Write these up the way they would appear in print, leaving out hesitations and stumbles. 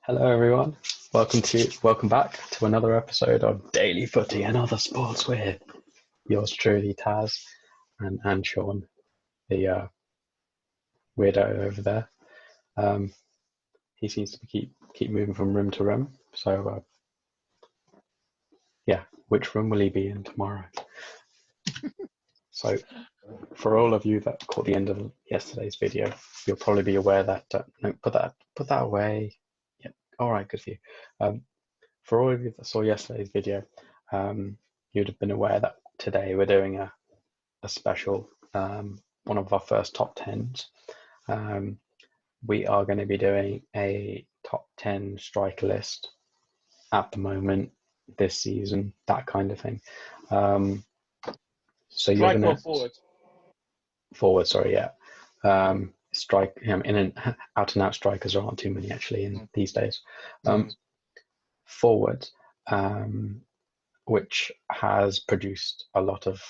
Hello, everyone. Welcome back to another episode of Daily Footy and Other Sports with yours truly, Taz and Sean, the weirdo over there. He seems to keep moving from room to room. So, yeah, which room will he be in tomorrow? So, for all of you that caught the end of yesterday's video, you'll probably be aware that no, put that away. Yeah, all right, good for you. For all of you that saw yesterday's video, you'd have been aware that today we're doing a special, one of our first top 10s. We are going to be doing a top 10 striker list at the moment, this season, that kind of thing. So you're going to forward, sorry, yeah. Strike, in and out and out strikers there aren't too many actually in these days. Forward, which has produced a lot of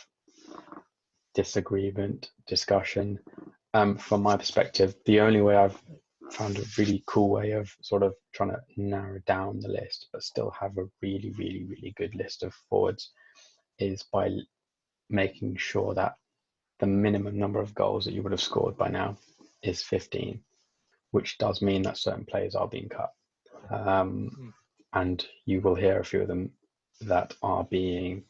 disagreement, discussion. From my perspective, the only way I've found a really cool way of sort of trying to narrow down the list, but still have a really, really, really good list of forwards, is by making sure that the minimum number of goals that you would have scored by now is 15, which does mean that certain players are being cut. And you will hear a few of them that are being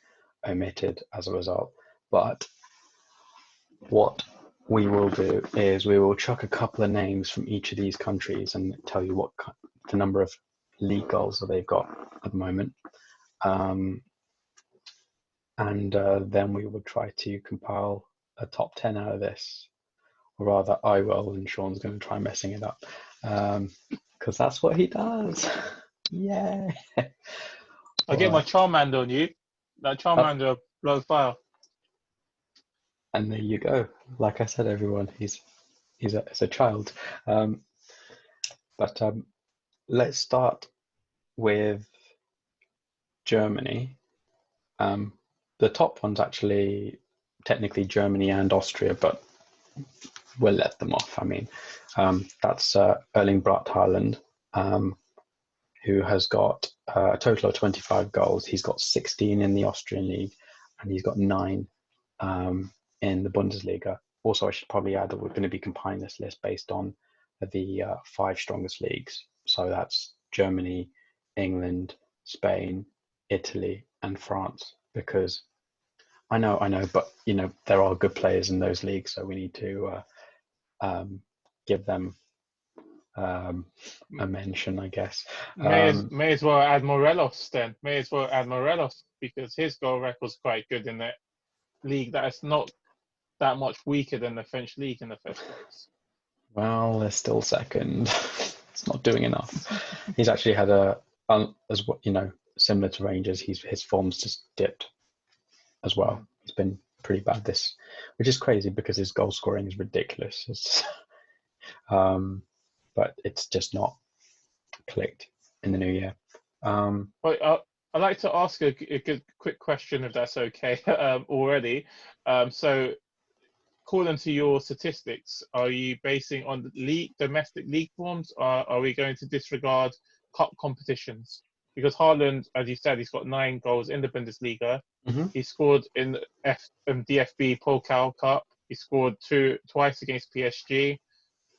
omitted as a result. But what we will do is we will chuck a couple of names from each of these countries and tell you what the number of league goals that they've got at the moment. And then we will try to compile a top 10 out of this. Or rather, I will, and Sean's going to try messing it up. Because that's what he does. Yeah. I get my Charmander on you. That Charmander blows fire. And there you go. Like I said, everyone, he's a child. But let's start with Germany. The top one's actually technically Germany and Austria, but we'll let them off. I mean, that's Erling Braut Haaland, who has got a total of 25 goals. He's got 16 in the Austrian league, and he's got 9 in the Bundesliga. Also, I should probably add that we're going to be compiling this list based on the 5 strongest leagues. So that's Germany, England, Spain, Italy, and France. Because I know, but there are good players in those leagues, so we need to give them a mention, I guess. May as well add Morelos then. May as well add Morelos because his goal record's quite good in that league that is not that much weaker than the French league in the first place. Well, they're still second. It's not doing enough. He's actually had similar to Rangers. His form's just dipped as well. He's been pretty bad which is crazy because his goal scoring is ridiculous. But it's just not clicked in the new year. I'd like to ask a good quick question, if that's okay, already. So, according to your statistics, are you basing on domestic league forms, or are we going to disregard cup competitions? Because Haaland, as you said, he's got 9 goals in the Bundesliga. Mm-hmm. He scored in the DFB Pokal Cup. He scored twice against PSG.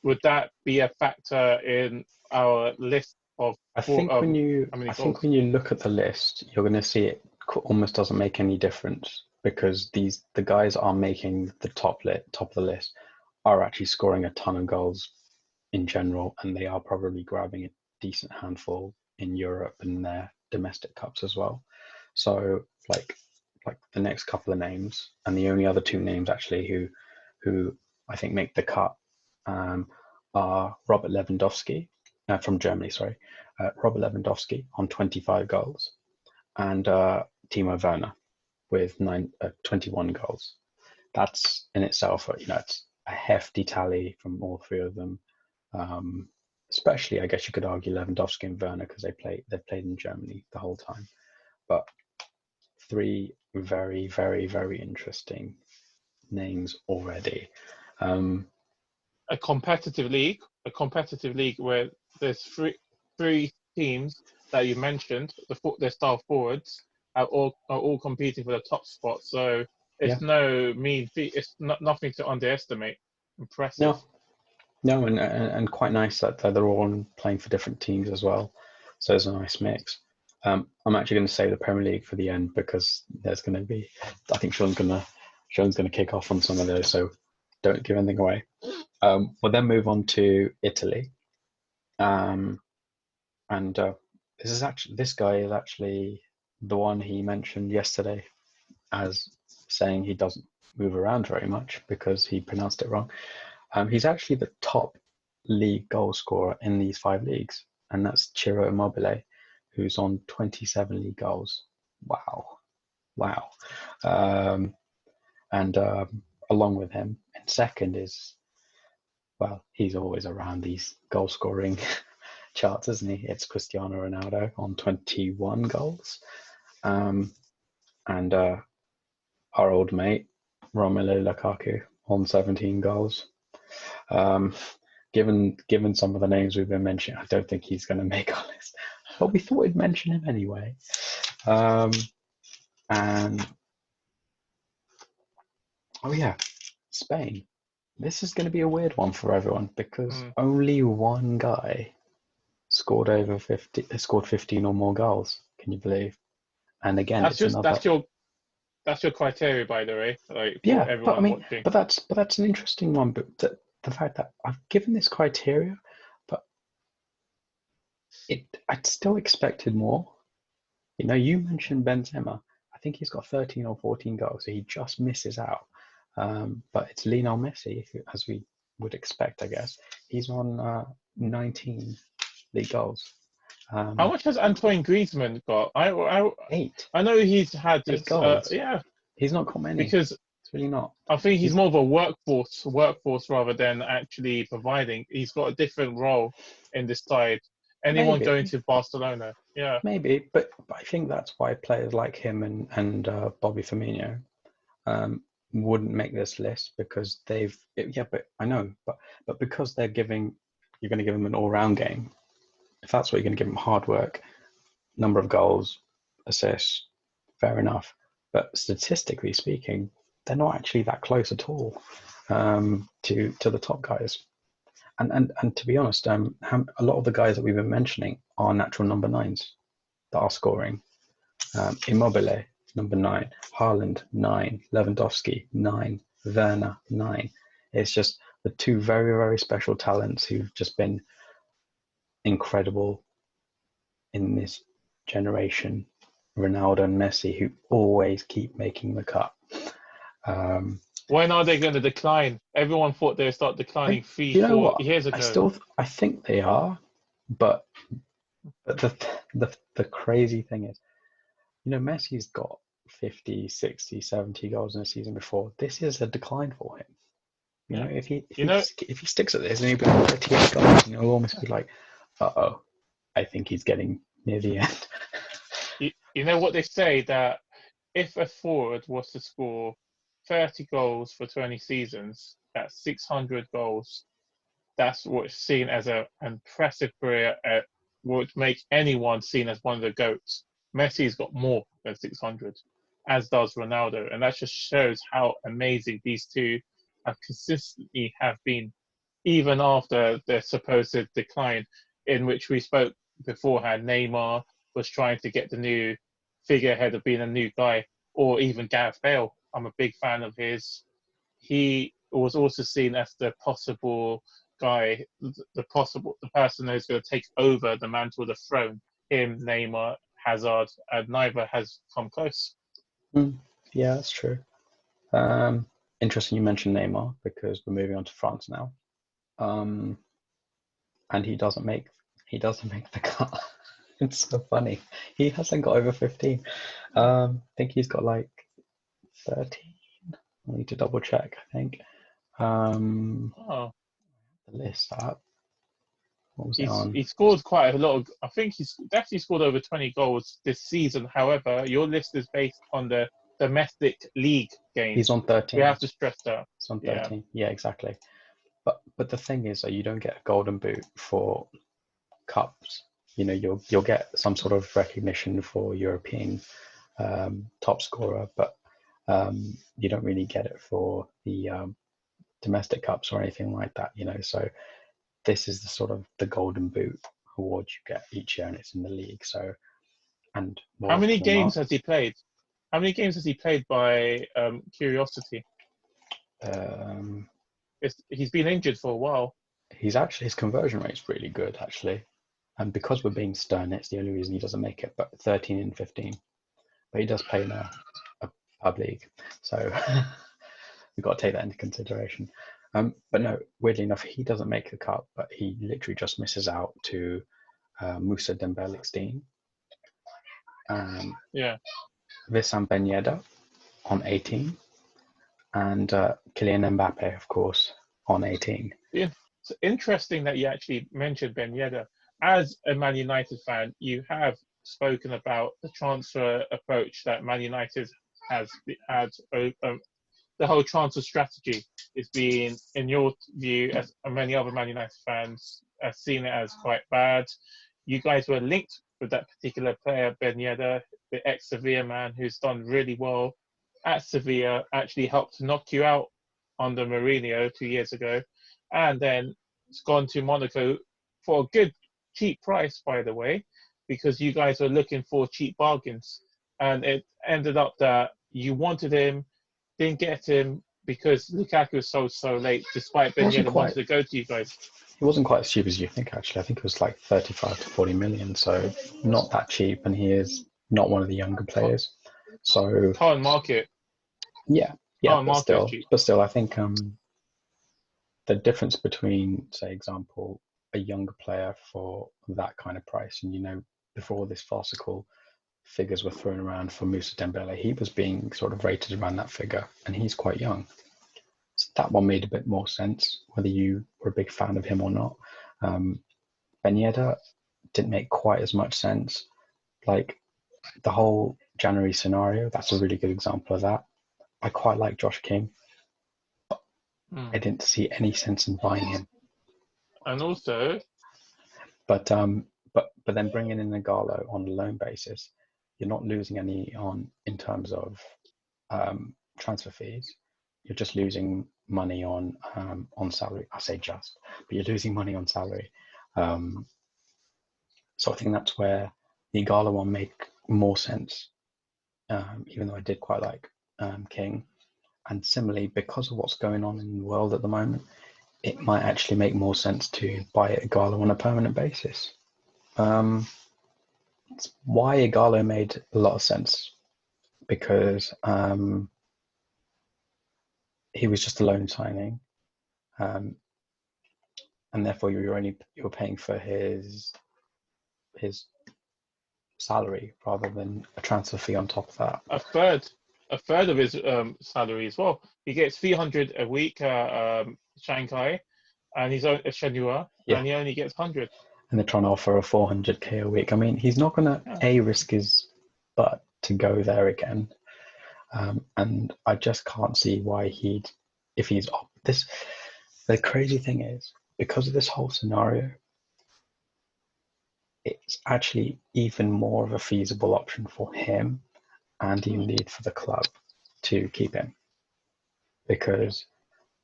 Would that be a factor in our list of? I think when you look at the list, you're going to see it almost doesn't make any difference because the guys are making the top of the list are actually scoring a ton of goals in general, and they are probably grabbing a decent handful in Europe and their domestic cups as well. So like the next couple of names, and the only other 2 names actually who I think make the cut are Robert Lewandowski from Germany. Robert Lewandowski on 25 goals, and Timo Werner with 21 goals. That's in itself, it's a hefty tally from all 3 of them. Especially, I guess you could argue Lewandowski and Werner because they've played in Germany the whole time. But 3 very, very, very interesting names already. A competitive league where there's three teams that you mentioned, the star forwards, are all competing for the top spot. So it's no mean feat. It's nothing to underestimate. Impressive. No, and quite nice that they're all playing for different teams as well. So it's a nice mix. I'm actually going to save the Premier League for the end because there's going to be. I think Sean's going to kick off on some of those. So don't give anything away. We'll then move on to Italy. And this guy is actually the one he mentioned yesterday as saying he doesn't move around very much because he pronounced it wrong. He's actually the top league goal scorer in these 5 leagues, and that's Ciro Immobile, who's on 27 league goals. Wow. And along with him, in second is, well, he's always around these goal scoring charts, isn't he? It's Cristiano Ronaldo on 21 goals. And our old mate, Romelu Lukaku, on 17 goals. Given some of the names we've been mentioning, I don't think he's going to make our list. But we thought we'd mention him anyway. And oh yeah, Spain. This is going to be a weird one for everyone because only one guy scored 15 or more goals. Can you believe? And again, that's your criteria, by the way. Like for everyone watching. But that's an interesting one. But the fact that I've given this criteria, but I'd still expected more. You know, you mentioned Benzema. I think he's got 13 or 14 goals, so he just misses out. But it's Lionel Messi, as we would expect, I guess. He's on 19 league goals. How much has Antoine Griezmann got? 8. I know he's had 8 goals. yeah. He's not got many. Because it's really not. I think he's more of a workforce rather than actually providing. He's got a different role in this side. Anyone going to Barcelona, maybe, but I think that's why players like him and Bobby Firmino wouldn't make this list because but I know, but because you're going to give them an all-round game. If that's what you're going to give them, hard work, number of goals, assists, fair enough. But statistically speaking, they're not actually that close at all to the top guys. And to be honest, a lot of the guys that we've been mentioning are natural number 9s that are scoring. Immobile, number 9. Haaland, 9. Lewandowski, 9. Werner, 9. It's just the 2 very, very special talents who've just been incredible in this generation. Ronaldo and Messi, who always keep making the cut. When are they going to decline? Everyone thought they'd start declining 4 years ago. I think they are, but the crazy thing is, you know, Messi's got 50, 60, 70 goals in a season before. This is a decline for him. You know, if he sticks at this and he'll be like 38 goals, you know, he'll almost be like, I think he's getting near the end. You know what they say, that if a forward was to score 30 goals for 20 seasons, that's 600 goals. That's what's seen as an impressive career, would make anyone seen as one of the GOATs. Messi's got more than 600, as does Ronaldo. And that just shows how amazing these two have consistently have been, even after their supposed decline, in which we spoke beforehand. Neymar was trying to get the new figurehead of being a new guy, or even Gareth Bale. I'm a big fan of his. He was also seen as the possible guy, the person who's going to take over the mantle of the throne. Him, Neymar, Hazard, and neither has come close. Yeah, that's true. Interesting you mentioned Neymar because we're moving on to France now. And he doesn't make the cut. It's so funny. He hasn't got over 15. I think he's got like 13. I need to double check, I think. The list up. What was it on? He scored quite a lot of, I think he's definitely scored over 20 goals this season. However, your list is based on the domestic league games. He's on 13. We have to stress that. He's on 13. Yeah, exactly. But the thing is that you don't get a golden boot for cups You know, you'll get some sort of recognition for European top scorer, but you don't really get it for the domestic cups or anything like that. You know, so this is the sort of the golden boot award you get each year, and it's in the league. So, and How many games has he played? How many games has he played by curiosity? He's been injured for a while. His conversion rate's really good, actually. And because we're being stern, it's the only reason he doesn't make it, but 13 and 15. But he does play in a pub league. So we've got to take that into consideration. But no, weirdly enough, he doesn't make the cut, but he literally just misses out to Moussa Dembele's team. Wissam Ben Yedder on 18. And Kylian Mbappe, of course, on 18. Yeah, it's interesting that you actually mentioned Ben Yedder. As a Man United fan, you have spoken about the transfer approach that Man United has had. The whole transfer strategy is being, in your view, as many other Man United fans have seen it as quite bad. You guys were linked with that particular player, Ben Yedder, the ex-Sevilla man who's done really well at Sevilla, actually helped knock you out under Mourinho 2 years ago, and then it's gone to Monaco for a good, cheap price, by the way, because you guys were looking for cheap bargains. And it ended up that you wanted him, didn't get him because Lukaku was sold so late, despite Ben Yedder wanted to go to you guys. He wasn't quite as cheap as you think, actually. I think it was like 35 to 40 million, so not that cheap, and he is not one of the younger players. So current market. Yeah, but still, I think the difference between, say, example, a younger player for that kind of price, and you know, before this farcical figures were thrown around for Moussa Dembele, he was being sort of rated around that figure, and he's quite young. So that one made a bit more sense, whether you were a big fan of him or not. Ben Yedder didn't make quite as much sense. Like the whole January scenario, that's a really good example of that. I quite like Josh King. I didn't see any sense in buying him. And also, but then bringing in Ighalo on a loan basis, you're not losing any in terms of transfer fees. You're just losing money on salary. I say just, but you're losing money on salary. So I think that's where the Ighalo one made more sense, even though I did quite like King. And similarly, because of what's going on in the world at the moment, it might actually make more sense to buy Ighalo on a permanent basis. It's why Ighalo made a lot of sense, because he was just a loan signing, and therefore you're paying for his salary rather than a transfer fee on top of that. A third of his salary as well. He gets 300 a week Shanghai, and he's at Shenhua, and he only gets 100. And they're trying to offer a 400k a week. I mean, he's not going to risk his butt to go there again, and I just can't see why if he's this. The crazy thing is, because of this whole scenario, it's actually even more of a feasible option for him and indeed for the club to keep him, because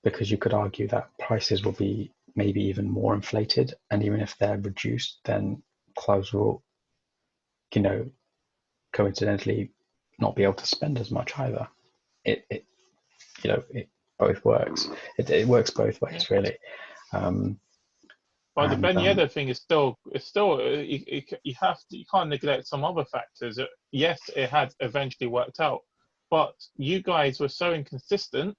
you could argue that prices will be maybe even more inflated, and even if they're reduced, then clubs will, coincidentally not be able to spend as much either. It both works. It works both ways, really. But the Ben Yedder thing is still you can't neglect some other factors. Yes, it had eventually worked out, but you guys were so inconsistent,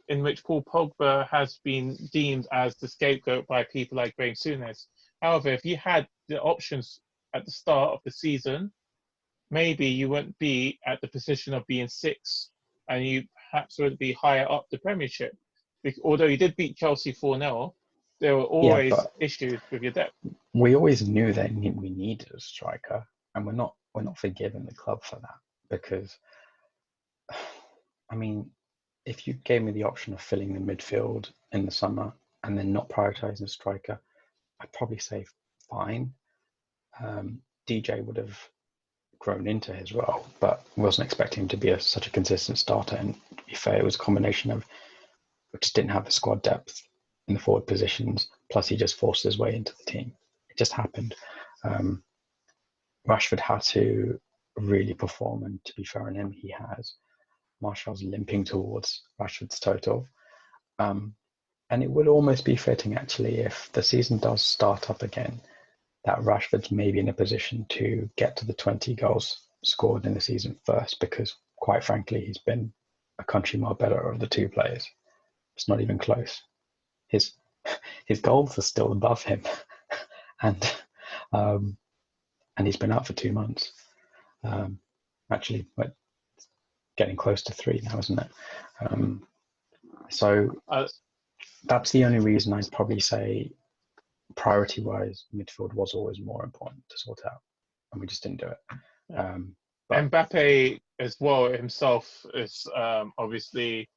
in which Paul Pogba has been deemed as the scapegoat by people like Graham Souness. However, if you had the options at the start of the season, maybe you wouldn't be at the position of being sixth, and you perhaps would be higher up the Premiership. Although you did beat Chelsea 4-0, there were always issues with your depth. We always knew that we needed a striker, and we're not forgiving the club for that, because, I mean, if you gave me the option of filling the midfield in the summer and then not prioritising a striker, I'd probably say fine. DJ would have grown into his role, but wasn't expecting him to be such a consistent starter. And to be fair, it was a combination of just didn't have the squad depth in the forward positions, plus he just forced his way into the team. It just happened. Rashford had to really perform, and to be fair on him, he has. Martial's limping towards Rashford's total. And it would almost be fitting, actually, if the season does start up again, that Rashford's maybe in a position to get to the 20 goals scored in the season first, because quite frankly, he's been a country mile better of the two players. It's not even close. His goals are still above him, and he's been out for 2 months. Actually, getting close to 3 now, isn't it? So that's the only reason I'd probably say priority-wise, midfield was always more important to sort out, and we just didn't do it. But Mbappe as well himself is obviously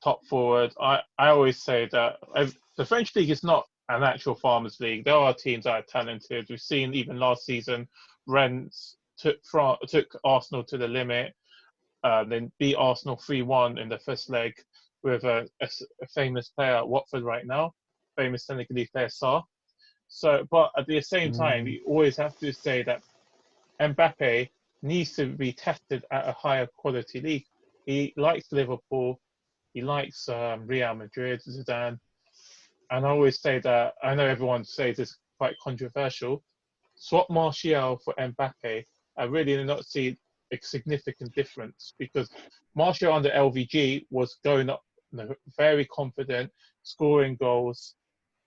top forward. I always say that the French league is not an actual farmers league. There are teams that are talented. We've seen even last season, Rennes took Arsenal to the limit, then beat Arsenal 3-1 in the first leg with a famous player at Watford right now, famous Senegalese player Sarr. So, but at the same time, you always have to say that Mbappe needs to be tested at a higher quality league. He likes Liverpool, he likes Real Madrid, Zidane, and I always say that, I know everyone says it's quite controversial, swap Martial for Mbappe. I really do not see a significant difference, because Martial under LVG was going up, very confident, scoring goals.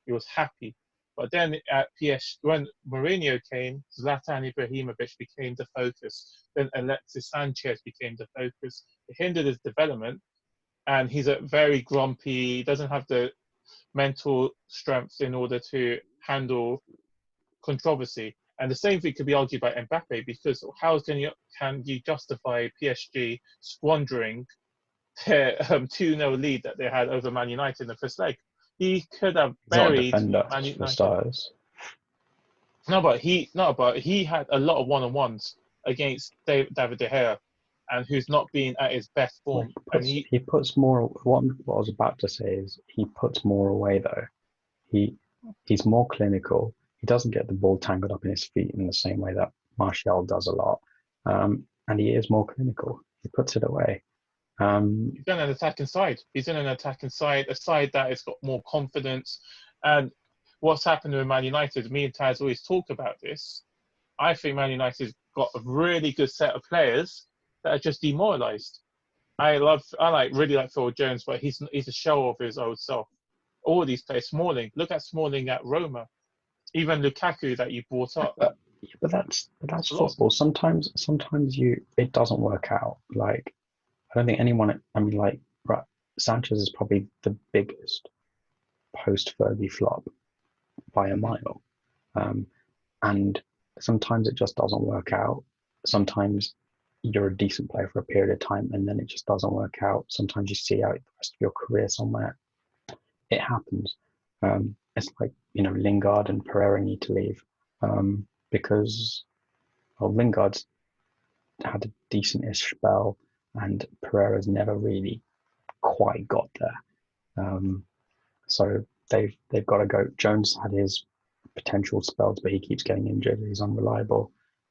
He was happy. But then at PSG, when Mourinho came, Zlatan Ibrahimovic became the focus. Then Alexis Sanchez became the focus. It hindered his development. And he's a very grumpy, doesn't have the mental strength in order to handle controversy. And the same thing could be argued by Mbappe, because how can you justify PSG squandering their 2-0 lead that they had over Man United in the first leg? He could have buried Man United. For stars. No, but he had a lot of one-on-ones against David De Gea, and who's not been at his best form. He puts more. What I was about to say is he puts more away though. He's more clinical. He doesn't get the ball tangled up in his feet in the same way that Martial does a lot, and he is more clinical. He puts it away. He's in an attacking side. He's in an attacking side, a side that has got more confidence. And what's happened with Man United, me and Taz always talk about this. I think Man United's got a really good set of players that are just demoralised. I really like Phil Jones, but he's a shell of his old self. All these players, Smalling. Look at Smalling at Roma. Even Lukaku that you brought up. But that's football. Sometimes it doesn't work out. Like, I don't think anyone. I mean, like, right, Sanchez is probably the biggest post-Fergie flop by a mile, and sometimes it just doesn't work out. Sometimes you're a decent player for a period of time, and then it just doesn't work out. Sometimes you see out the rest of your career somewhere. It happens. It's like, Lingard and Pereira need to leave because Lingard's had a decent-ish spell, and Pereira's never really quite got there. So they've got to go. Jones had his potential spells, but he keeps getting injured. He's unreliable.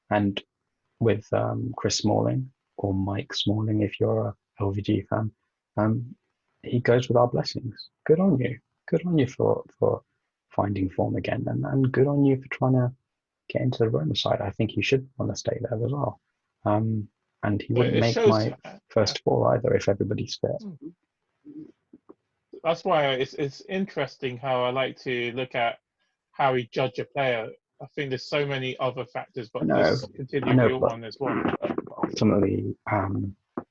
And with Chris Smalling, or Mike Smalling, if you're a LVG fan, he goes with our blessings. Good on you. Good on you for finding form again, and good on you for trying to get into the Roma side. I think he should want to stay there as well. And he wouldn't make my first 4 either if everybody's fit. That's why it's interesting how I like to look at how we judge a player. I think there's so many other factors, but let's continue with your one as well. Ultimately,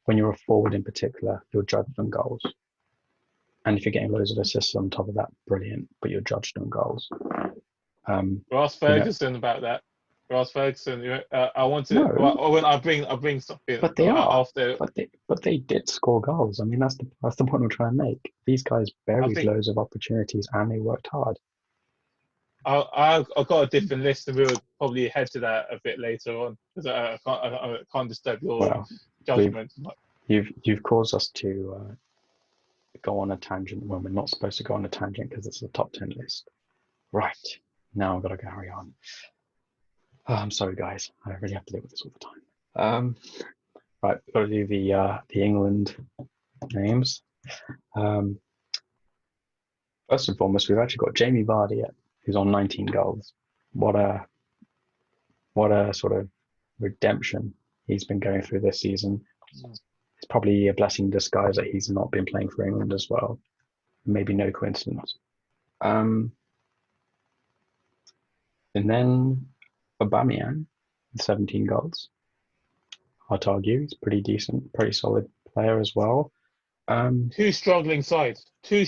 when you're a forward in particular, you're judged on goals. And if you're getting loads of assists on top of that, brilliant, but you're judged on goals. Ask Ferguson about that. Ask Ferguson. I want to. When I bring something. But they are. After. But they did score goals. I mean, that's the point we're trying to make. These guys buried loads of opportunities, and they worked hard. I've got a different list, and we'll probably head to that a bit later on because I can't disturb your judgment. You've caused us to go on a tangent when we're not supposed to go on a tangent because it's a top 10 list. Right, now I've got to carry on. Oh, I'm sorry, guys. I really have to live with this all the time. Right, we've got to do the England names. First and foremost, we've actually got Jamie Vardy, who's on 19 goals. What a sort of redemption he's been going through this season. It's probably a blessing in disguise that he's not been playing for England as well. Maybe no coincidence. And then Aubameyang, 17 goals. Hard to argue, he's pretty decent, pretty solid player as well. Two struggling sides. Actually,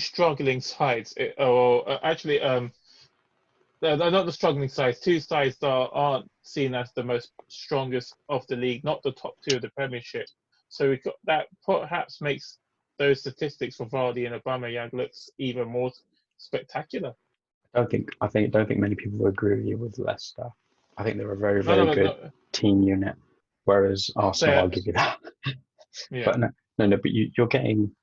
they're not the struggling sides. Two sides that aren't seen as the most strongest of the league, not the top two of the Premiership. So that perhaps makes those statistics for Vardy and Aubameyang looks even more spectacular. I don't think many people will agree with you with Leicester. I think they're a very good team unit, whereas Arsenal, I'll give you that. Yeah. But no. But you're getting.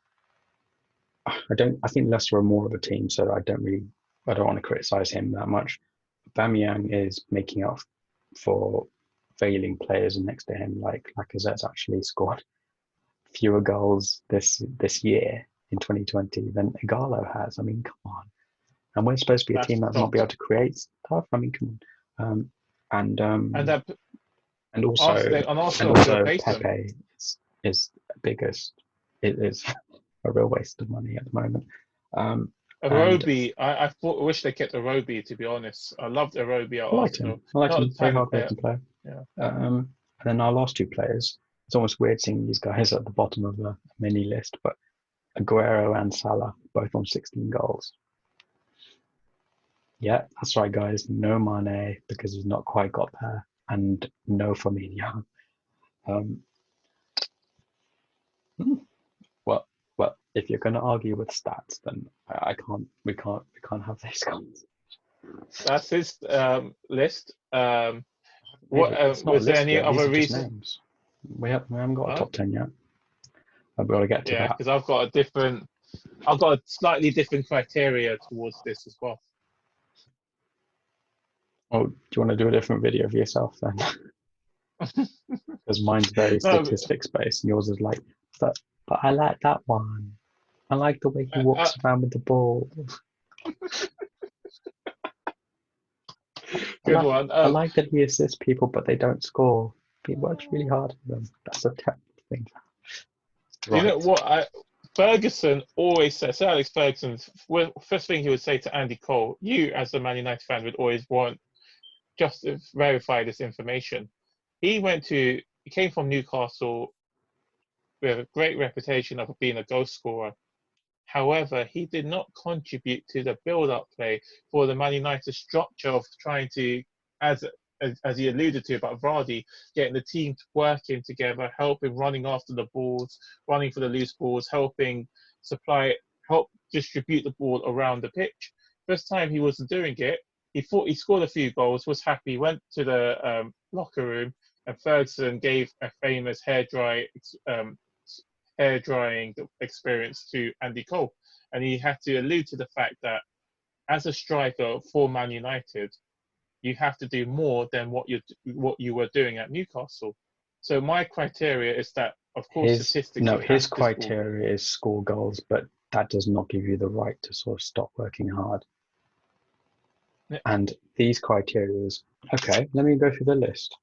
I think Leicester are more of a team, so I don't want to criticize him that much. Aubameyang is making up for failing players next to him, like Lacazette's actually scored fewer goals this year in 2020 than Igalo has. I mean, come on. And we're supposed to be a team that's not be able to create stuff. I mean, come on. And also Pepe is biggest. It is a real waste of money at the moment. Iwobi, I wish they kept Iwobi, to be honest. I loved Iwobi at Arsenal. I liked him. Very hard player. Yeah. And then our last two players, it's almost weird seeing these guys at the bottom of the mini list, but Aguero and Salah, both on 16 goals. Yeah, that's right, guys. No Mane, because he's not quite got there, and no Firmino. Well, if you're going to argue with stats, then we can't have this conversation. That's his list. Was there any other reasons? We haven't got a top 10 yet. I've got to get to that. Yeah, because I've got a slightly different criteria towards this as well. Oh, do you want to do a different video of yourself then? Because mine's very statistics based, and yours is like, but I like that one. I like the way he walks around with the ball. Good one. I like that he assists people, but they don't score. He works really hard for them. That's a technical thing. Right. You know what? Ferguson always says, Sir Alex Ferguson, first thing he would say to Andy Cole, you as a Man United fan would always want just to verify this information. He came from Newcastle with a great reputation of being a goal scorer. However, he did not contribute to the build-up play for the Man United structure of trying to, as he alluded to about Vardy, getting the team working together, helping running after the balls, running for the loose balls, help distribute the ball around the pitch. First time he wasn't doing it, he thought he scored a few goals, was happy, went to the locker room, and Ferguson gave a famous hair drying experience to Andy Cole. And he had to allude to the fact that as a striker for Man United, you have to do more than what you were doing at Newcastle. So my criteria is that, of course, statistics. No, his criteria is score goals, but that does not give you the right to sort of stop working hard. Yeah. And these criteria is, okay, let me go through the list.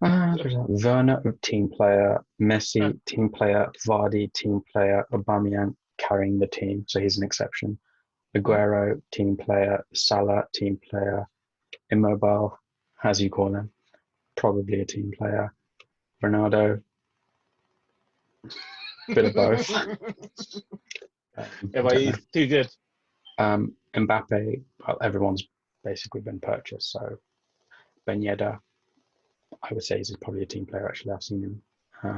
Werner, team player. Messi, team player. Vardy, team player. Aubameyang, carrying the team, so he's an exception. Aguero, team player. Salah, team player. Immobile, as you call him, probably a team player. Ronaldo, bit of both. Yeah, but he's too good. Mbappe, well, everyone's basically been purchased, so Ben Yedder, I would say he's probably a team player. Actually, I've seen him.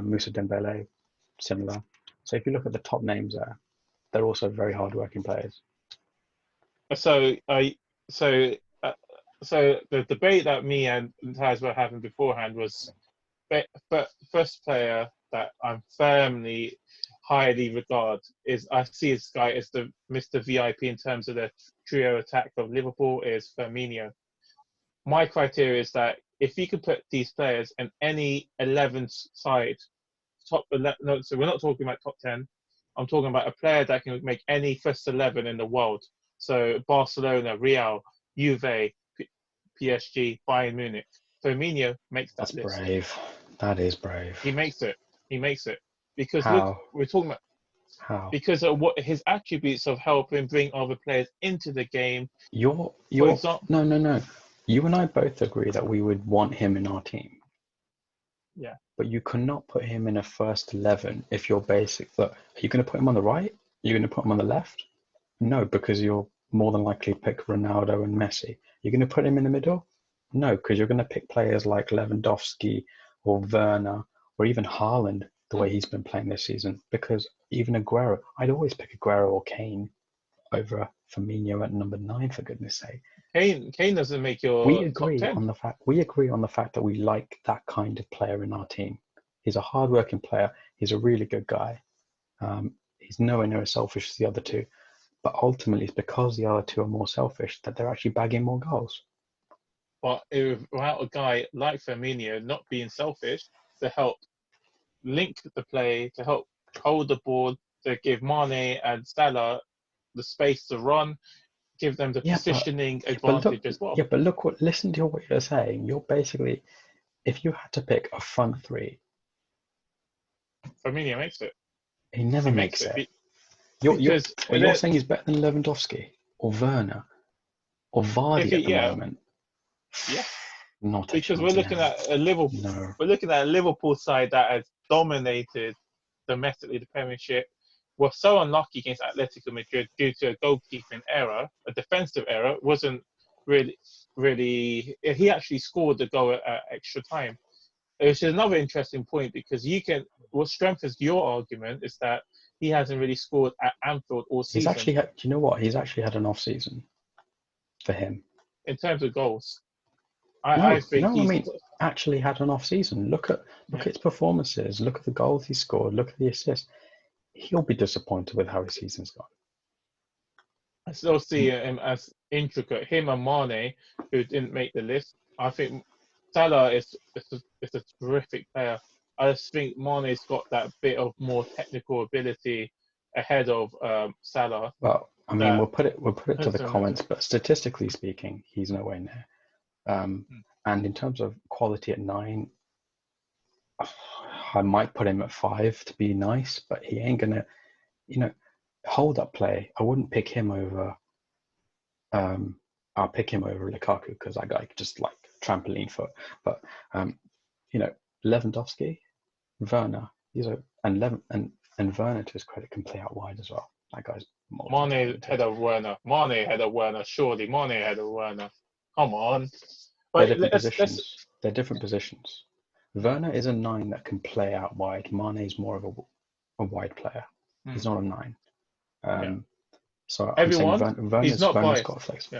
Moussa Dembele, similar. So if you look at the top names there, they're also very hard-working players. So so the debate that me and Taz were having beforehand was, but first player that I'm firmly highly regard is, I see this guy as the Mr. VIP in terms of the trio attack of Liverpool, is Firmino. My criteria is that if you could put these players in any 11 side, top 11, no, so we're not talking about top 10. I'm talking about a player that can make any first 11 in the world. So Barcelona, Real, Juve, PSG, Bayern Munich. Firmino makes that That's list. brave. That is brave. He makes it. He makes it. Because How? look, we're talking about How? because of what his attributes of helping bring other players into the game. You're For example, no. You and I both agree that we would want him in our team. Yeah. But you cannot put him in a first 11 if you're basic. Look, are you going to put him on the right? Are you going to put him on the left? No, because you're more than likely to pick Ronaldo and Messi. You're going to put him in the middle? No, because you're going to pick players like Lewandowski or Werner or even Haaland, the way he's been playing this season. Because even Aguero, I'd always pick Aguero or Kane over Firmino at number 9, for goodness sake. Kane doesn't make your top 10. We agree on the fact that we like that kind of player in our team. He's a hard-working player. He's a really good guy. He's nowhere near as selfish as the other two. But ultimately, it's because the other two are more selfish that they're actually bagging more goals. But without a guy like Firmino not being selfish to help link the play, to help hold the ball, to give Mane and Salah the space to run, give them the positioning advantage as well. Yeah, but listen to what you're saying. You're basically, if you had to pick a front three, Firmino makes it. He never makes it. You're saying he's better than Lewandowski or Werner or Vardy at the moment. Yeah. Not because we're looking at a Liverpool. No. We're looking at a Liverpool side that has dominated domestically the Premiership. We're so unlucky against Atletico Madrid due to a goalkeeping error, a defensive error. Wasn't really. He actually scored the goal at extra time, which is another interesting point because what strengthens your argument is that he hasn't really scored at Anfield all season. Do you know what? He's actually had an off season for him in terms of goals. I mean, actually had an off season. Look at his performances. Look at the goals he scored. Look at the assists. He'll be disappointed with how his season's gone. I still see him as intricate. Him and Mane, who didn't make the list. I think Salah is a terrific player. I just think Mane's got that bit of more technical ability ahead of Salah. Well, I mean, we'll put it to the comments, but statistically speaking, he's nowhere near. And in terms of quality at 9, I might put him at 5 to be nice, but he ain't gonna, hold up play. I wouldn't pick him over. I'll pick him over Lukaku because that guy just like trampoline foot. But Lewandowski, Werner, and Werner to his credit can play out wide as well. That guy's Mane had a Werner. Surely Mane had a Werner. Come on. But they're different positions. Werner is a 9 that can play out wide. Mane is more of a wide player. He's not a 9. So Werner's got a flex.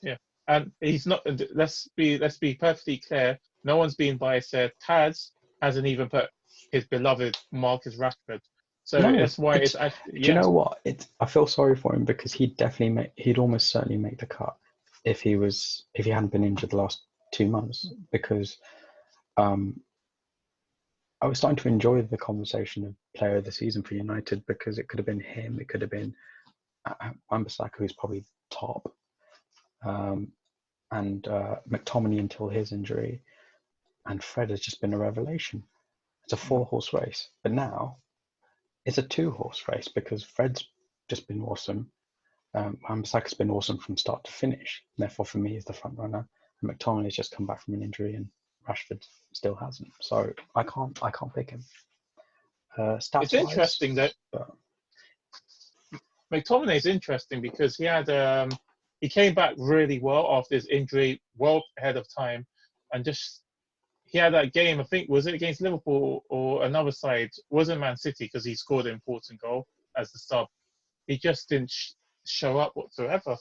Yeah. And he's not. Let's be perfectly clear. No one's being biased there. Taz hasn't even put his beloved Marcus Rashford. So that's why it's actually. Do you know what? I feel sorry for him because he'd almost certainly make the cut if he hadn't been injured the last 2 months, because I was starting to enjoy the conversation of player of the season for United because it could have been him, it could have been Wan-Bissaka, who's probably top, and McTominay until his injury, and Fred has just been a revelation. It's a 4-horse race, but now it's a 2-horse race because Fred's just been awesome. Wan-Bissaka's been awesome from start to finish. Therefore, for me, he's the front runner. And McTominay has just come back from an injury, and Rashford still hasn't. So I can't pick him. It's interesting that McTominay is interesting because he came back really well after his injury, well ahead of time, and just he had that game. I think was it against Liverpool or another side? Wasn't Man City because he scored an important goal as the sub. He just didn't show up whatsoever.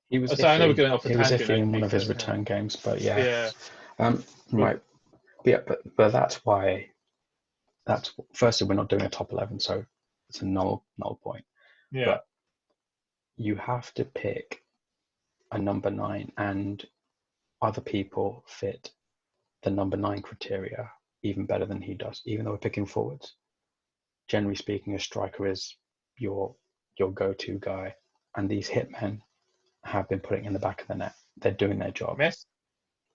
He was So I know we're iffy. going off a He was tangent, iffy in actually. one of his So return games, but yeah. yeah, Right. Yeah, but that's why. That's firstly, we're not doing a top 11, so it's a null point. yeah. But you have to pick a number 9, and other people fit the number 9 criteria even better than he does, even though we're picking forwards. Generally speaking, a striker is your go-to guy, and these hitmen have been putting in the back of the net. They're doing their job.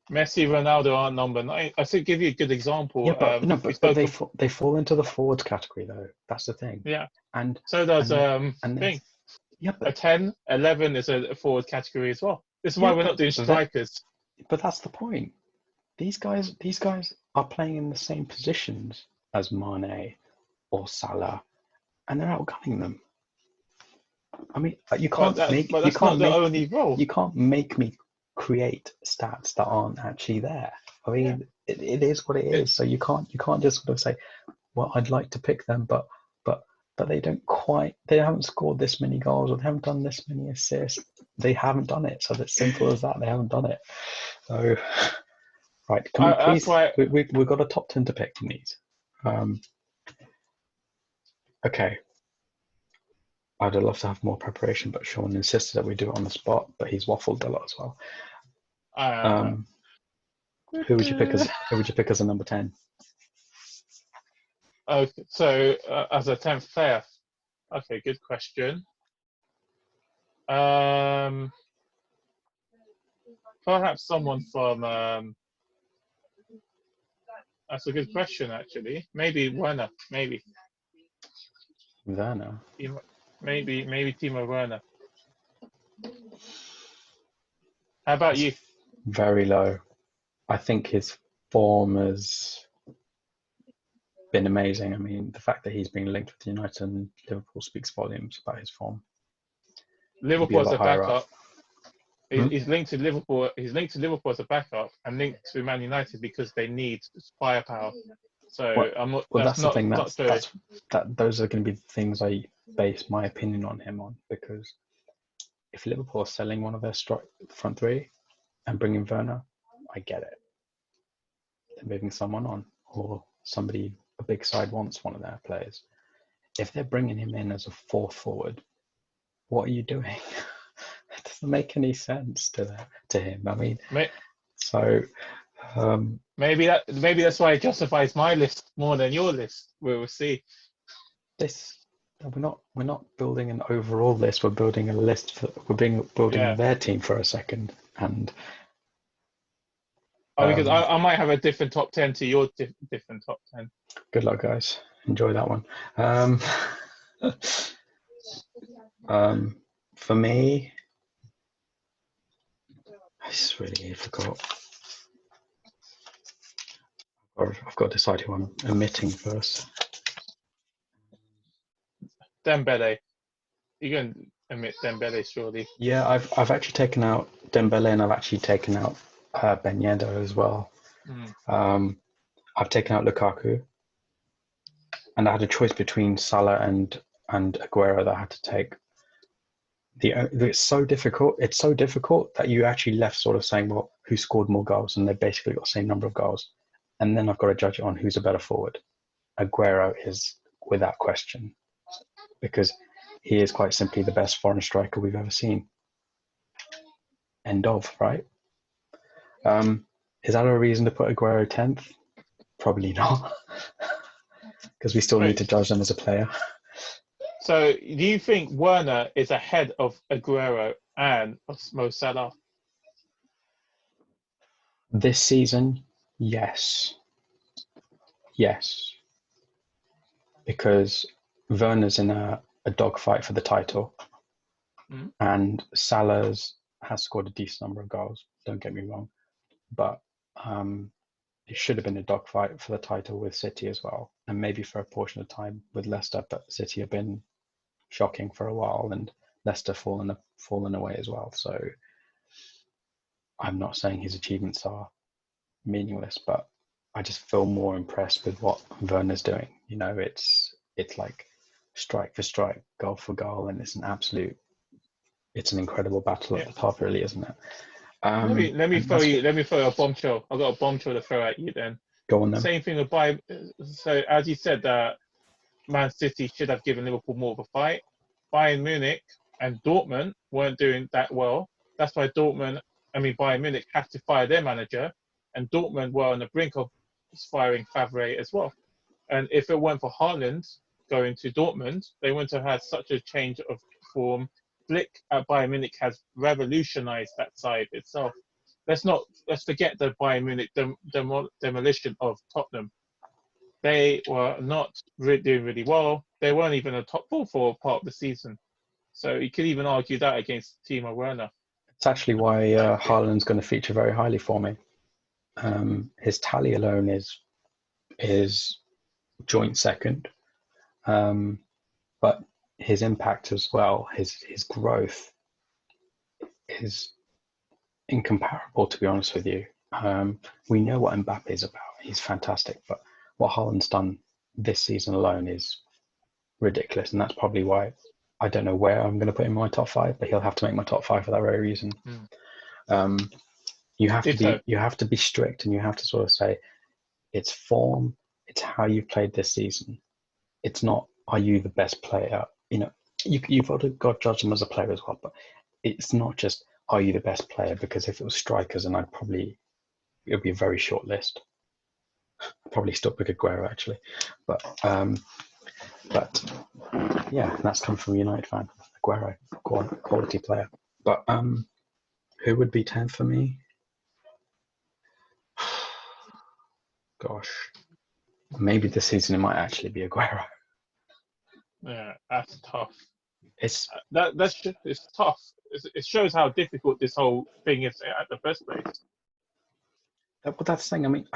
Messi, Ronaldo aren't number 9. I should give you a good example. Yeah, but they fall into the forwards category though. That's the thing. Yeah, and so does thing. Yeah, but a 10, 11 is a forward category as well. This is why we're not doing strikers. But that's the point. These guys are playing in the same positions as Mane or Salah, and they're outgunning them. I mean, you can't only role. You can't make me create stats that aren't actually there. I mean, it is what it is. So you can't just sort of say, well, I'd like to pick them, but they haven't scored this many goals, or they haven't done this many assists. They haven't done it. So it's simple as that. They haven't done it. So, right, can we please? We've got a top 10 to pick from these. Okay. I'd love to have more preparation, but Sean insisted that we do it on the spot, but he's waffled a lot as well. Who would you pick as a number 10? Okay, so as a 10th player. Okay, good question. Perhaps someone from. That's a good question, actually. Maybe Werner. Maybe. Werner. Maybe Timo Werner. How about you? Very low. I think his form has been amazing. I mean, the fact that he's being linked with United and Liverpool speaks volumes about his form. Liverpool as a backup. He's linked to Liverpool. He's linked to Liverpool as a backup and linked to Man United because they need firepower. So I'm not. Well, that's the thing. Those are going to be the things I base my opinion on him on, because if Liverpool are selling one of their front three and bringing Werner, I get it. They're moving someone on, or a big side wants one of their players. If they're bringing him in as a fourth forward, what are you doing? It doesn't make any sense to him. I mean, maybe that's why it justifies my list more than your list. We'll see. We're not building an overall list. We're building a list. Building their team for a second, and because I might have a different top 10 to your different top 10. Good luck, guys. Enjoy that one. For me, I just really forgot. I've got to decide who I'm omitting first. Dembele. You can omit Dembele, surely. Yeah, I've actually taken out Dembele, and I've actually taken out Ben Yedder as well. I've taken out Lukaku, and I had a choice between Salah and Aguero that I had to take. It's so difficult. It's so difficult that you actually left sort of saying, well, who scored more goals, and they basically got the same number of goals, and then I've got to judge it on who's a better forward. Aguero is without question, because he is quite simply the best foreign striker we've ever seen. End of, right? Is that a reason to put Aguero 10th? Probably not, because we still need to judge them as a player. So, do you think Werner is ahead of Aguero and Mo Salah? This season, yes. Yes. Because Werner's in a dogfight for the title, and Salah has scored a decent number of goals, don't get me wrong, but it should have been a dogfight for the title with City as well, and maybe for a portion of time with Leicester, but City have been shocking for a while, and Leicester fallen away as well. So I'm not saying his achievements are meaningless, but I just feel more impressed with what Werner's doing. You know, it's like strike for strike, goal for goal, and it's an absolute it's an incredible battle at the top, really, isn't it? Let me And throw you. Let me throw a bombshell. I got a bombshell to throw at you. Then go on then. same thing with Bayern. So as you said, that Man City should have given Liverpool more of a fight. Bayern Munich and Dortmund weren't doing that well. That's why Bayern Munich had to fire their manager, and Dortmund were on the brink of firing Favre as well. And if it weren't for Haaland going to Dortmund, they wouldn't have had such a change of form. Flick at Bayern Munich has revolutionized that side itself. Let's forget the Bayern Munich demolition of Tottenham. They were not doing really well. They weren't even a top four for part of the season. So you could even argue that against Timo Werner. It's actually why Haaland's going to feature very highly for me. His tally alone is joint second, but his impact as well, his growth is incomparable, to be honest with you. We know what Mbappe is about. He's fantastic, but what Haaland's done this season alone is ridiculous, and that's probably why I don't know where I'm going to put him in my top 5, but he'll have to make my top 5 for that very reason. You have to be strict, and you have to sort of say it's form, it's how you've played this season. It's not, are you the best player? You know, you've got to judge them as a player as well, but it's not just, are you the best player? Because if it was strikers, and it would be a very short list. I'd probably still pick Aguero actually, but yeah, that's come from a United fan. Aguero, quality player. But who would be 10th for me? Gosh, maybe this season it might actually be Aguero. Yeah, that's tough. It's tough. It shows how difficult this whole thing is at the first place. Well, that's the thing. I mean,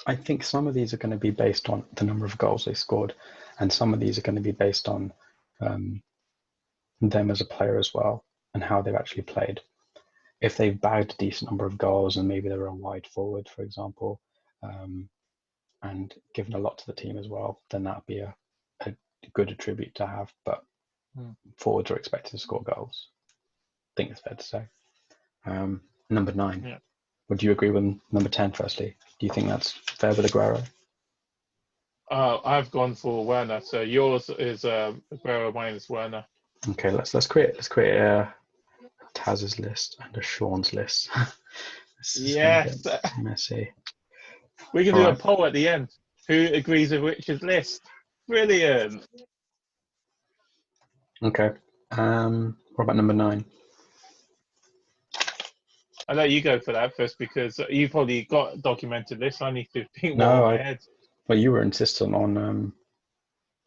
I think some of these are going to be based on the number of goals they scored, and some of these are going to be based on them as a player as well, and how they've actually played. If they've bagged a decent number of goals, and maybe they're a wide forward, for example, and given a lot to the team as well, then that'd be a good attribute to have. But forwards are expected to score goals. I think it's fair to say. Number 9. Yeah. Would you agree with number 10, firstly? Do you think that's fair with Aguero? I've gone for Werner. So yours is Aguero, mine is Werner. Okay, let's create a Taz's list and a Sean's list. Yes. Messy. We can do a poll at the end. Who agrees with Richard's list? Brilliant. Okay. What about number 9? I'll let you go for that first because you've probably got a documented list. I need to think more in my head. Well, you were insistent on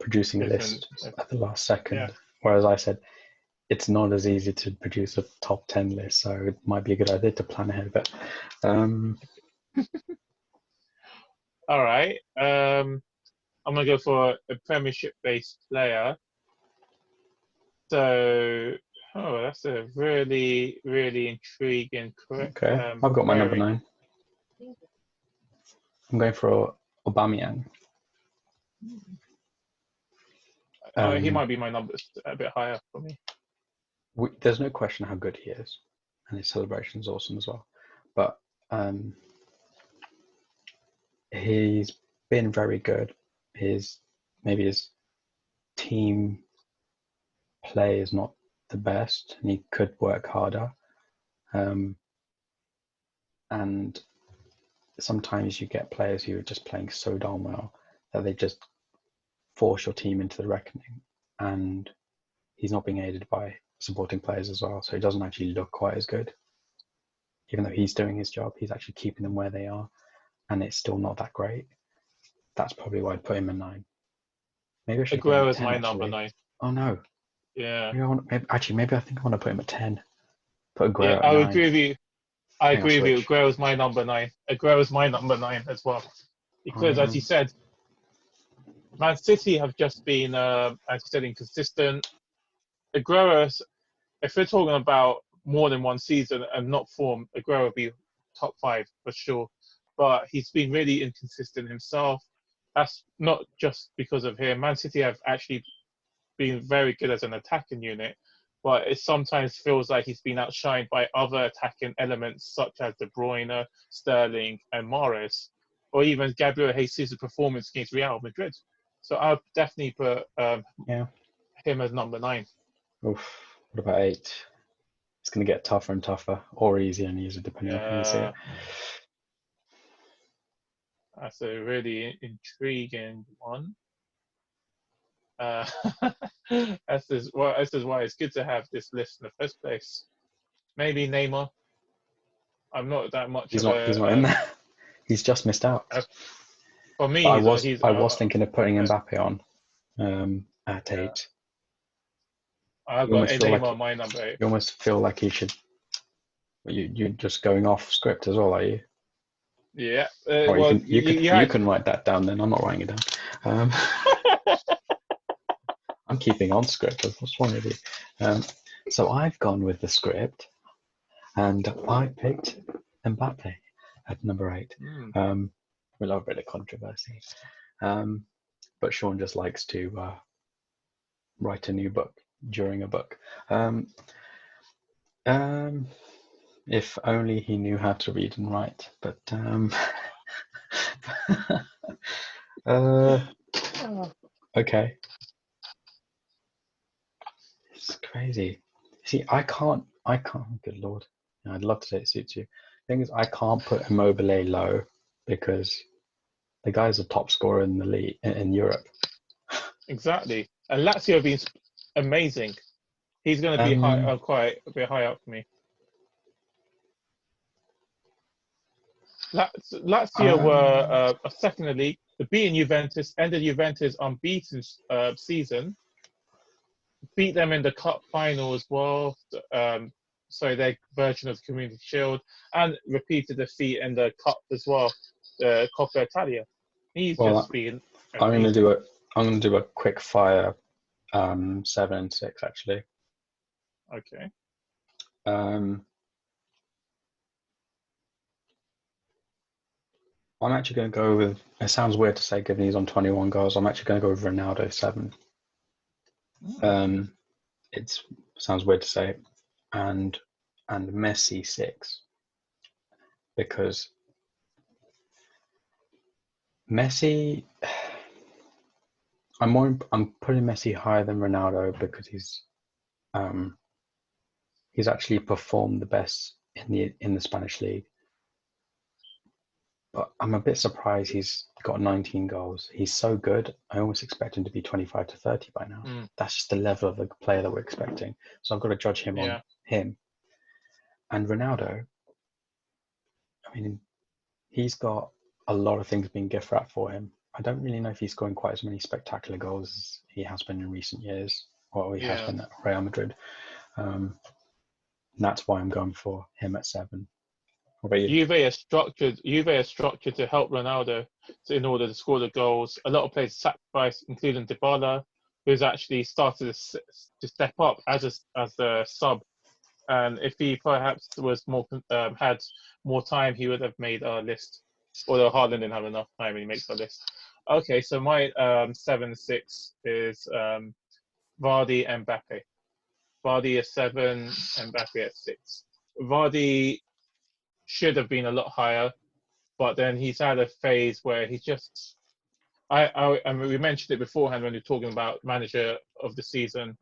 producing a list at the last second, whereas I said it's not as easy to produce a top 10 list, so it might be a good idea to plan ahead a bit. All right. I'm going to go for a Premiership-based player. So, that's a really, really intriguing. Okay, I've got my number 9. I'm going for Aubameyang. He might be my number a bit higher for me. There's no question how good he is, and his celebration is awesome as well. But he's been very good. Maybe his team play is not the best, and he could work harder. And sometimes you get players who are just playing so darn well that they just force your team into the reckoning, and he's not being aided by supporting players as well, so he doesn't actually look quite as good. Even though he's doing his job, he's actually keeping them where they are, and it's still not that great. That's probably why I'd put him at 9. Maybe I should. Aguero is my number 9. Oh no. Yeah. Maybe I think I want to put him at 10. Put Aguero at 9. I would agree with you. I agree with you. Aguero's my number 9. Aguero's my number 9 as well. Because, as you said, Man City have just been, as you said, inconsistent. Aguero, if we're talking about more than one season and not form, Aguero would be top 5 for sure. But he's been really inconsistent himself. That's not just because of him. Man City have actually been very good as an attacking unit. but it sometimes feels like he's been outshined by other attacking elements such as De Bruyne, Sterling, and Mahrez, or even Gabriel Jesus' performance against Real Madrid. So I'll definitely put him as number 9. Oof. What about 8? It's going to get tougher and tougher, or easier and easier, depending on how you see it. That's a really intriguing one. This is why it's good to have this list in the first place. Maybe Neymar. I'm not that much He's of not in there. He's just missed out. For me, I was thinking of putting Mbappe on at 8. I've got Neymar on my number 8. You almost feel like he should. You're just going off script as well, are you? Yeah. You can write that down then. I'm not writing it down. I'm keeping on script. What's wrong with you? So I've gone with the script, and I picked Mbappe at number 8. We love a bit of controversy, but Sean just likes to write a new book during a book. If only he knew how to read and write, but okay. It's crazy. See, I can't, good Lord. I'd love to say it suits you. The thing is, I can't put Immobile low because the guy's a top scorer in the league, in Europe. Exactly. And Lazio have been amazing. He's going to be quite a bit high up for me. Lazio were a second in the league. They beat Juventus, ended Juventus' unbeaten season. Beat them in the cup final as well. So their version of the Community Shield, and repeated defeat in the cup as well, the Coppa Italia. He's just been amazing. I'm gonna do a quick fire 7 and 6 actually. Okay. I'm actually going to go with. It sounds weird to say, given he's on 21 goals. I'm actually going to go with Ronaldo 7. It sounds weird to say, and Messi 6, because Messi. I'm putting Messi higher than Ronaldo because he's actually performed the best in the Spanish league. But I'm a bit surprised he's got 19 goals. He's so good. I almost expect him to be 25 to 30 by now. That's just the level of the player that we're expecting. So I've got to judge him on him. And Ronaldo, I mean, he's got a lot of things being gift wrapped for him. I don't really know if he's scoring quite as many spectacular goals as he has been in recent years, or he has been at Real Madrid. And that's why I'm going for him at 7. What about you? Juve are structured to help Ronaldo in order to score the goals. A lot of players sacrifice, including Dybala, who's actually started to step up as the sub. And if he perhaps was had more time, he would have made our list. Although Haaland didn't have enough time, and he makes our list. Okay, so my 7-6 is Vardy and Mbappe. Vardy is 7, Mbappe at 6. Vardy should have been a lot higher, but then he's had a phase where he just. I mean, we mentioned it beforehand when we were talking about manager of the season.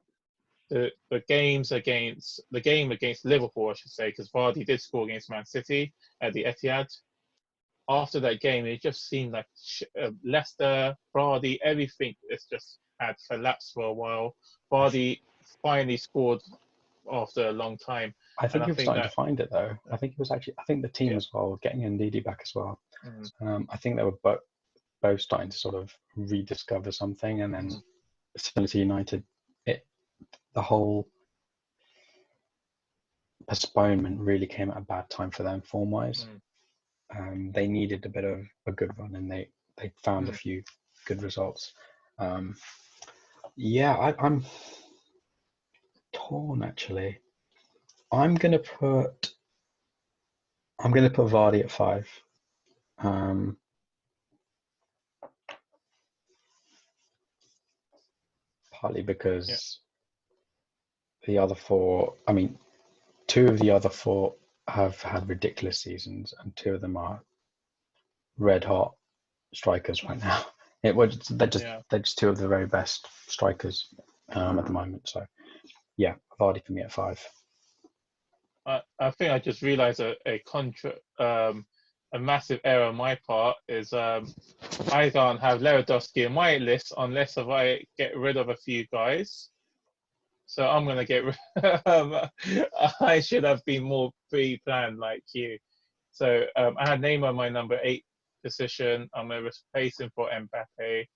The game against Liverpool, I should say, because Vardy did score against Man City at the Etihad. After that game, it just seemed like Leicester, Vardy, everything is just had collapsed for a while. Vardy finally scored after a long time. I think he was starting to find it though. I think the team as well, getting Ndidi back as well. I think they were both starting to sort of rediscover something, and then similar to United, the whole postponement really came at a bad time for them form-wise. They needed a bit of a good run, and they found a few good results. I'm torn actually. I'm gonna put Vardy at 5. Partly because the other four, I mean, two of the other four have had ridiculous seasons, and two of them are red hot strikers right now. They're just two of the very best strikers at the moment. So yeah, Vardy for me at 5. I think I just realised a massive error on my part is I can't have Lewandowski in my list unless if I get rid of a few guys. So I'm gonna get. I should have been more pre-planned like you. So I had Neymar my number 8 position. I'm gonna replace him for Mbappe.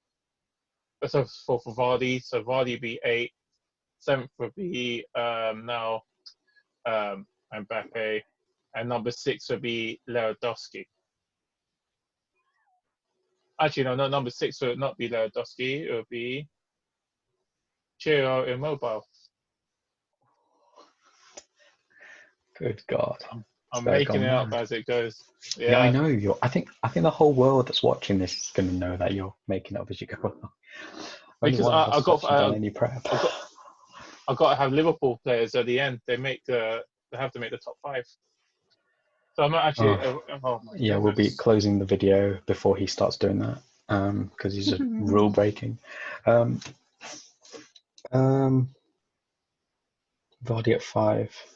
So for Vardy, so Vardy be 8. 7th would be now Mbappe, and number 6 would be Lewandowski. Actually, no, number 6 would not be Lewandowski. It would be Chiro Immobile. Good God. I'm making it up as it goes. Yeah, I know I think the whole world that's watching this is going to know that you're making it up as you go along. Because I got done any prep. I got to have Liverpool players at the end. They have to make the top 5. So I'm not actually. Yeah, we'll be closing the video before he starts doing that because he's just rule breaking. Vardy at 5.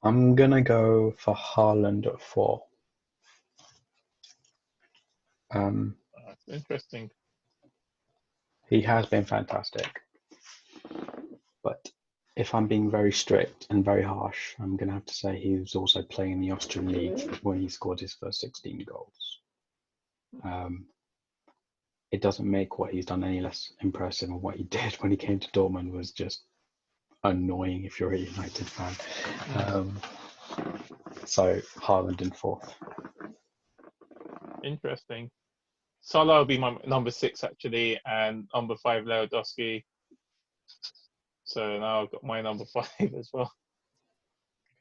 I'm gonna go for Haaland at 4. That's interesting. He has been fantastic, but if I'm being very strict and very harsh, I'm gonna have to say he was also playing in the Austrian league when he scored his first 16 goals. It doesn't make what he's done any less impressive, and what he did when he came to Dortmund was just annoying if you're a United fan. So Haaland in 4th. Interesting. Salah will be my number 6 actually, and number 5 Lewandowski. So now I've got my number 5 as well.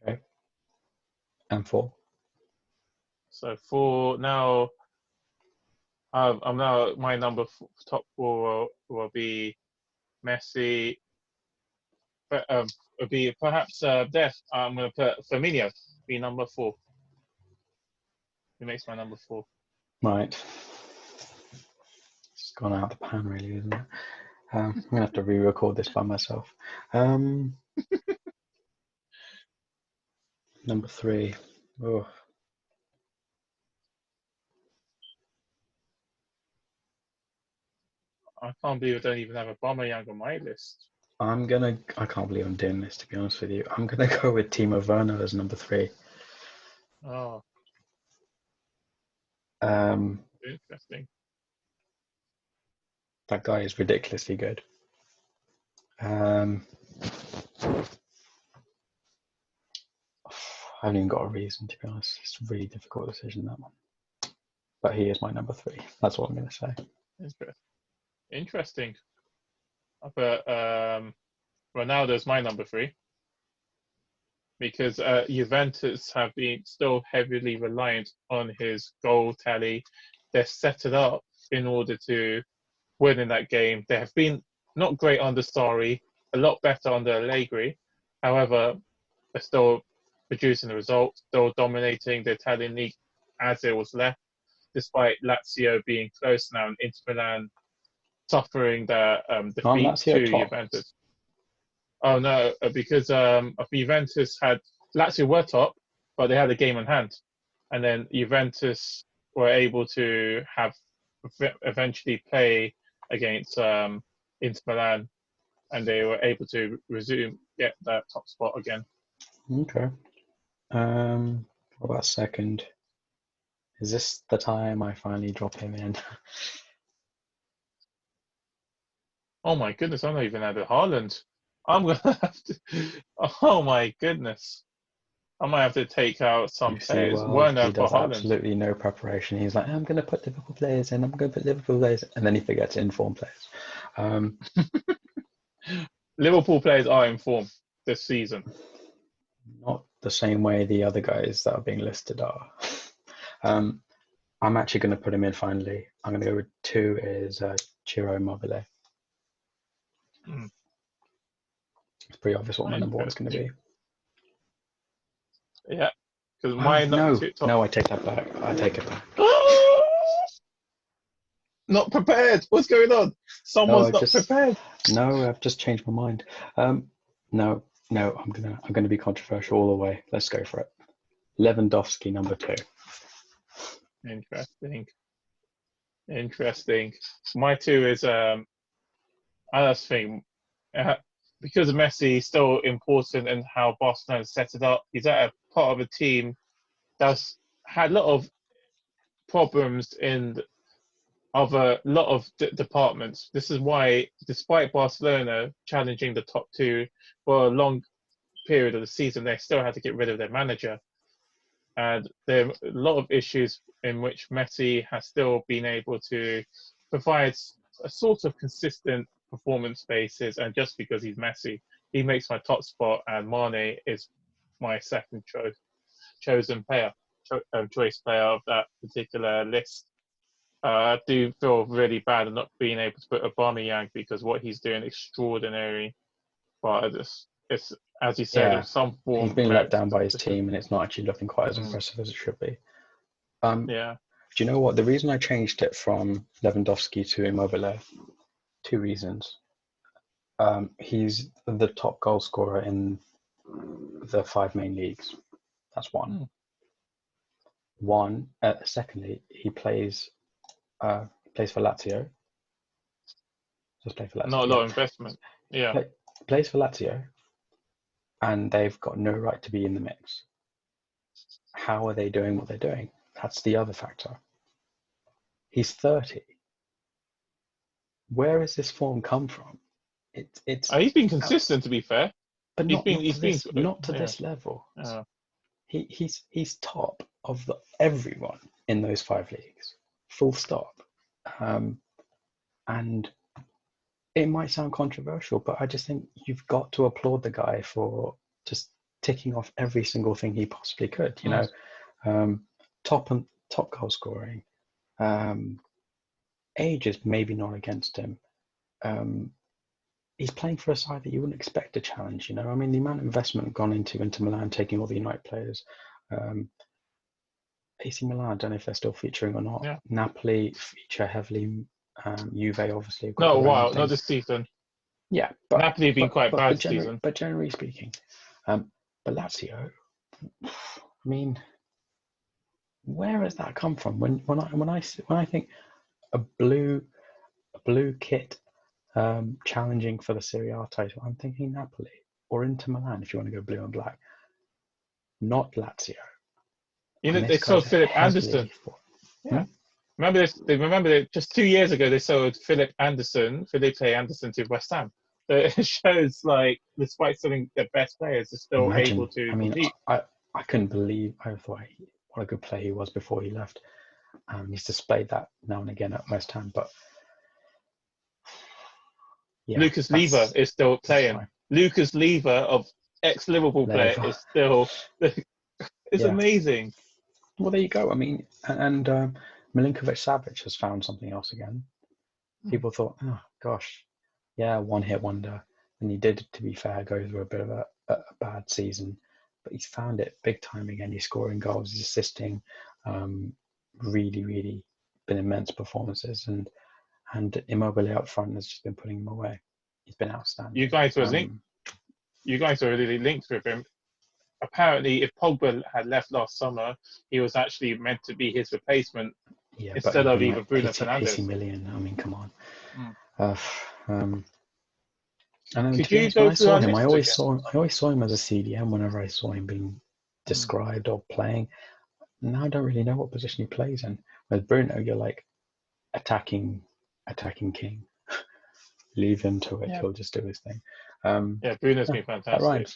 Okay. And 4. So 4 now. I'm now my number top 4 will be Messi. But would be perhaps Death. I'm going to put Firmino be number 4. He makes my number 4. Right. It's gone out the pan, really, isn't it? I'm going to have to re-record this by myself. Number 3. Oh. I can't believe I don't even have a Aubameyang on my list. I can't believe I'm doing this, to be honest with you. I'm going to go with Timo Werner as number 3. Oh. Interesting. That guy is ridiculously good. I haven't even got a reason, to be honest. It's a really difficult decision, that one. But he is my number 3. That's what I'm going to say. Interesting. But Ronaldo's my number 3 because Juventus have been still heavily reliant on his goal tally. They've set it up in order to win in that game. They have been not great under Sarri, a lot better under Allegri. However, they're still producing the results, still dominating the Italian league as it was left, despite Lazio being close now and Inter Milan suffering the defeat to Juventus. Oh no, because Juventus had Lazio were top, but they had a game in hand, and then Juventus were able to have eventually play against Inter Milan, and they were able to get that top spot again. Okay. What about 2nd? Is this the time I finally drop him in? Oh my goodness, I'm not even at Haaland. I'm going to have to... Oh my goodness. I might have to take out some players. Well, he does absolutely no preparation. He's like, I'm going to put Liverpool players in, and then he forgets informed players. Liverpool players are in form this season. Not the same way the other guys that are being listed are. I'm actually going to put him in finally. I'm going to go with 2 is Ciro Immobile. It's pretty obvious what my number one's going to be. Yeah, because my no, I take that back. I take it back. Not prepared. What's going on? Someone's not prepared. No, I've just changed my mind. No, I'm gonna be controversial all the way. Let's go for it. Lewandowski, number 2. Interesting. My 2 is I just think because Messi is still important in how Barcelona set it up. He's at a part of a team that's had a lot of problems in a lot of departments. This is why, despite Barcelona challenging the top 2 for a long period of the season, they still had to get rid of their manager. And there are a lot of issues in which Messi has still been able to provide a sort of consistent performance basis. And just because he's Messi, he makes my top spot, and Mane is my second chosen player, choice player of that particular list. I do feel really bad at not being able to put Aubameyang because what he's doing extraordinary, but it's as you said, in some form he's been let down by his team, and it's not actually looking quite as impressive as it should be. Yeah. Do you know what? The reason I changed it from Lewandowski to Immobile, 2 reasons. He's the top goal scorer in the 5 main leagues. That's one. Secondly, he plays for Lazio. Just play for Lazio. Not a lot of investment. Yeah. Plays for Lazio, and they've got no right to be in the mix. How are they doing what they're doing? That's the other factor. He's 30. Where has this form come from? He's been consistent, to be fair, but not to this level. He's top of everyone in those 5 leagues, full stop. And it might sound controversial, but I just think you've got to applaud the guy for just ticking off every single thing he possibly could. You know, top goal scoring. Age is maybe not against him. He's playing for a side that you wouldn't expect to challenge. You know, I mean, the amount of investment gone into Inter Milan, taking all the United players. AC Milan, I don't know if they're still featuring or not. Yeah. Napoli feature heavily. Juve, obviously. Not a while, not this season. Yeah, but Napoli have been quite bad this season. But generally speaking, but Lazio, I mean, where has that come from? When I think a blue kit challenging for the Serie A title, I'm thinking Napoli or Inter Milan if you want to go blue and black, not Lazio. You know, they sold Philip Anderson. Yeah. Remember this? Remember just 2 years ago they sold Felipe Anderson to West Ham. So it shows, like, despite selling their best players, they're still able to compete. I couldn't believe. I thought what a good player he was before he left. He's displayed that now and again at West Ham, but yeah, Lucas Leiva is still playing. Lucas Leiva, of ex-Liverpool player, is still. It's amazing. Well, there you go. I mean, and Milinkovic-Savic has found something else again. People thought, oh gosh, yeah, one-hit wonder, and he did, to be fair, go through a bit of a bad season, but he's found it big time again. He's scoring goals, he's assisting, really, really been immense performances, and Immobile up front has just been putting him away. He's been outstanding. You guys were really linked with him. Apparently, if Pogba had left last summer, he was actually meant to be his replacement instead of even Bruno Fernandes. 80 million. I mean, come on. And then, Could you when I saw him, I always saw him as a CDM whenever I saw him being described or playing. Now I don't really know what position he plays in. With Bruno, you're like attacking king. Leave him to it. He'll just do his thing. Bruno's been fantastic. Right.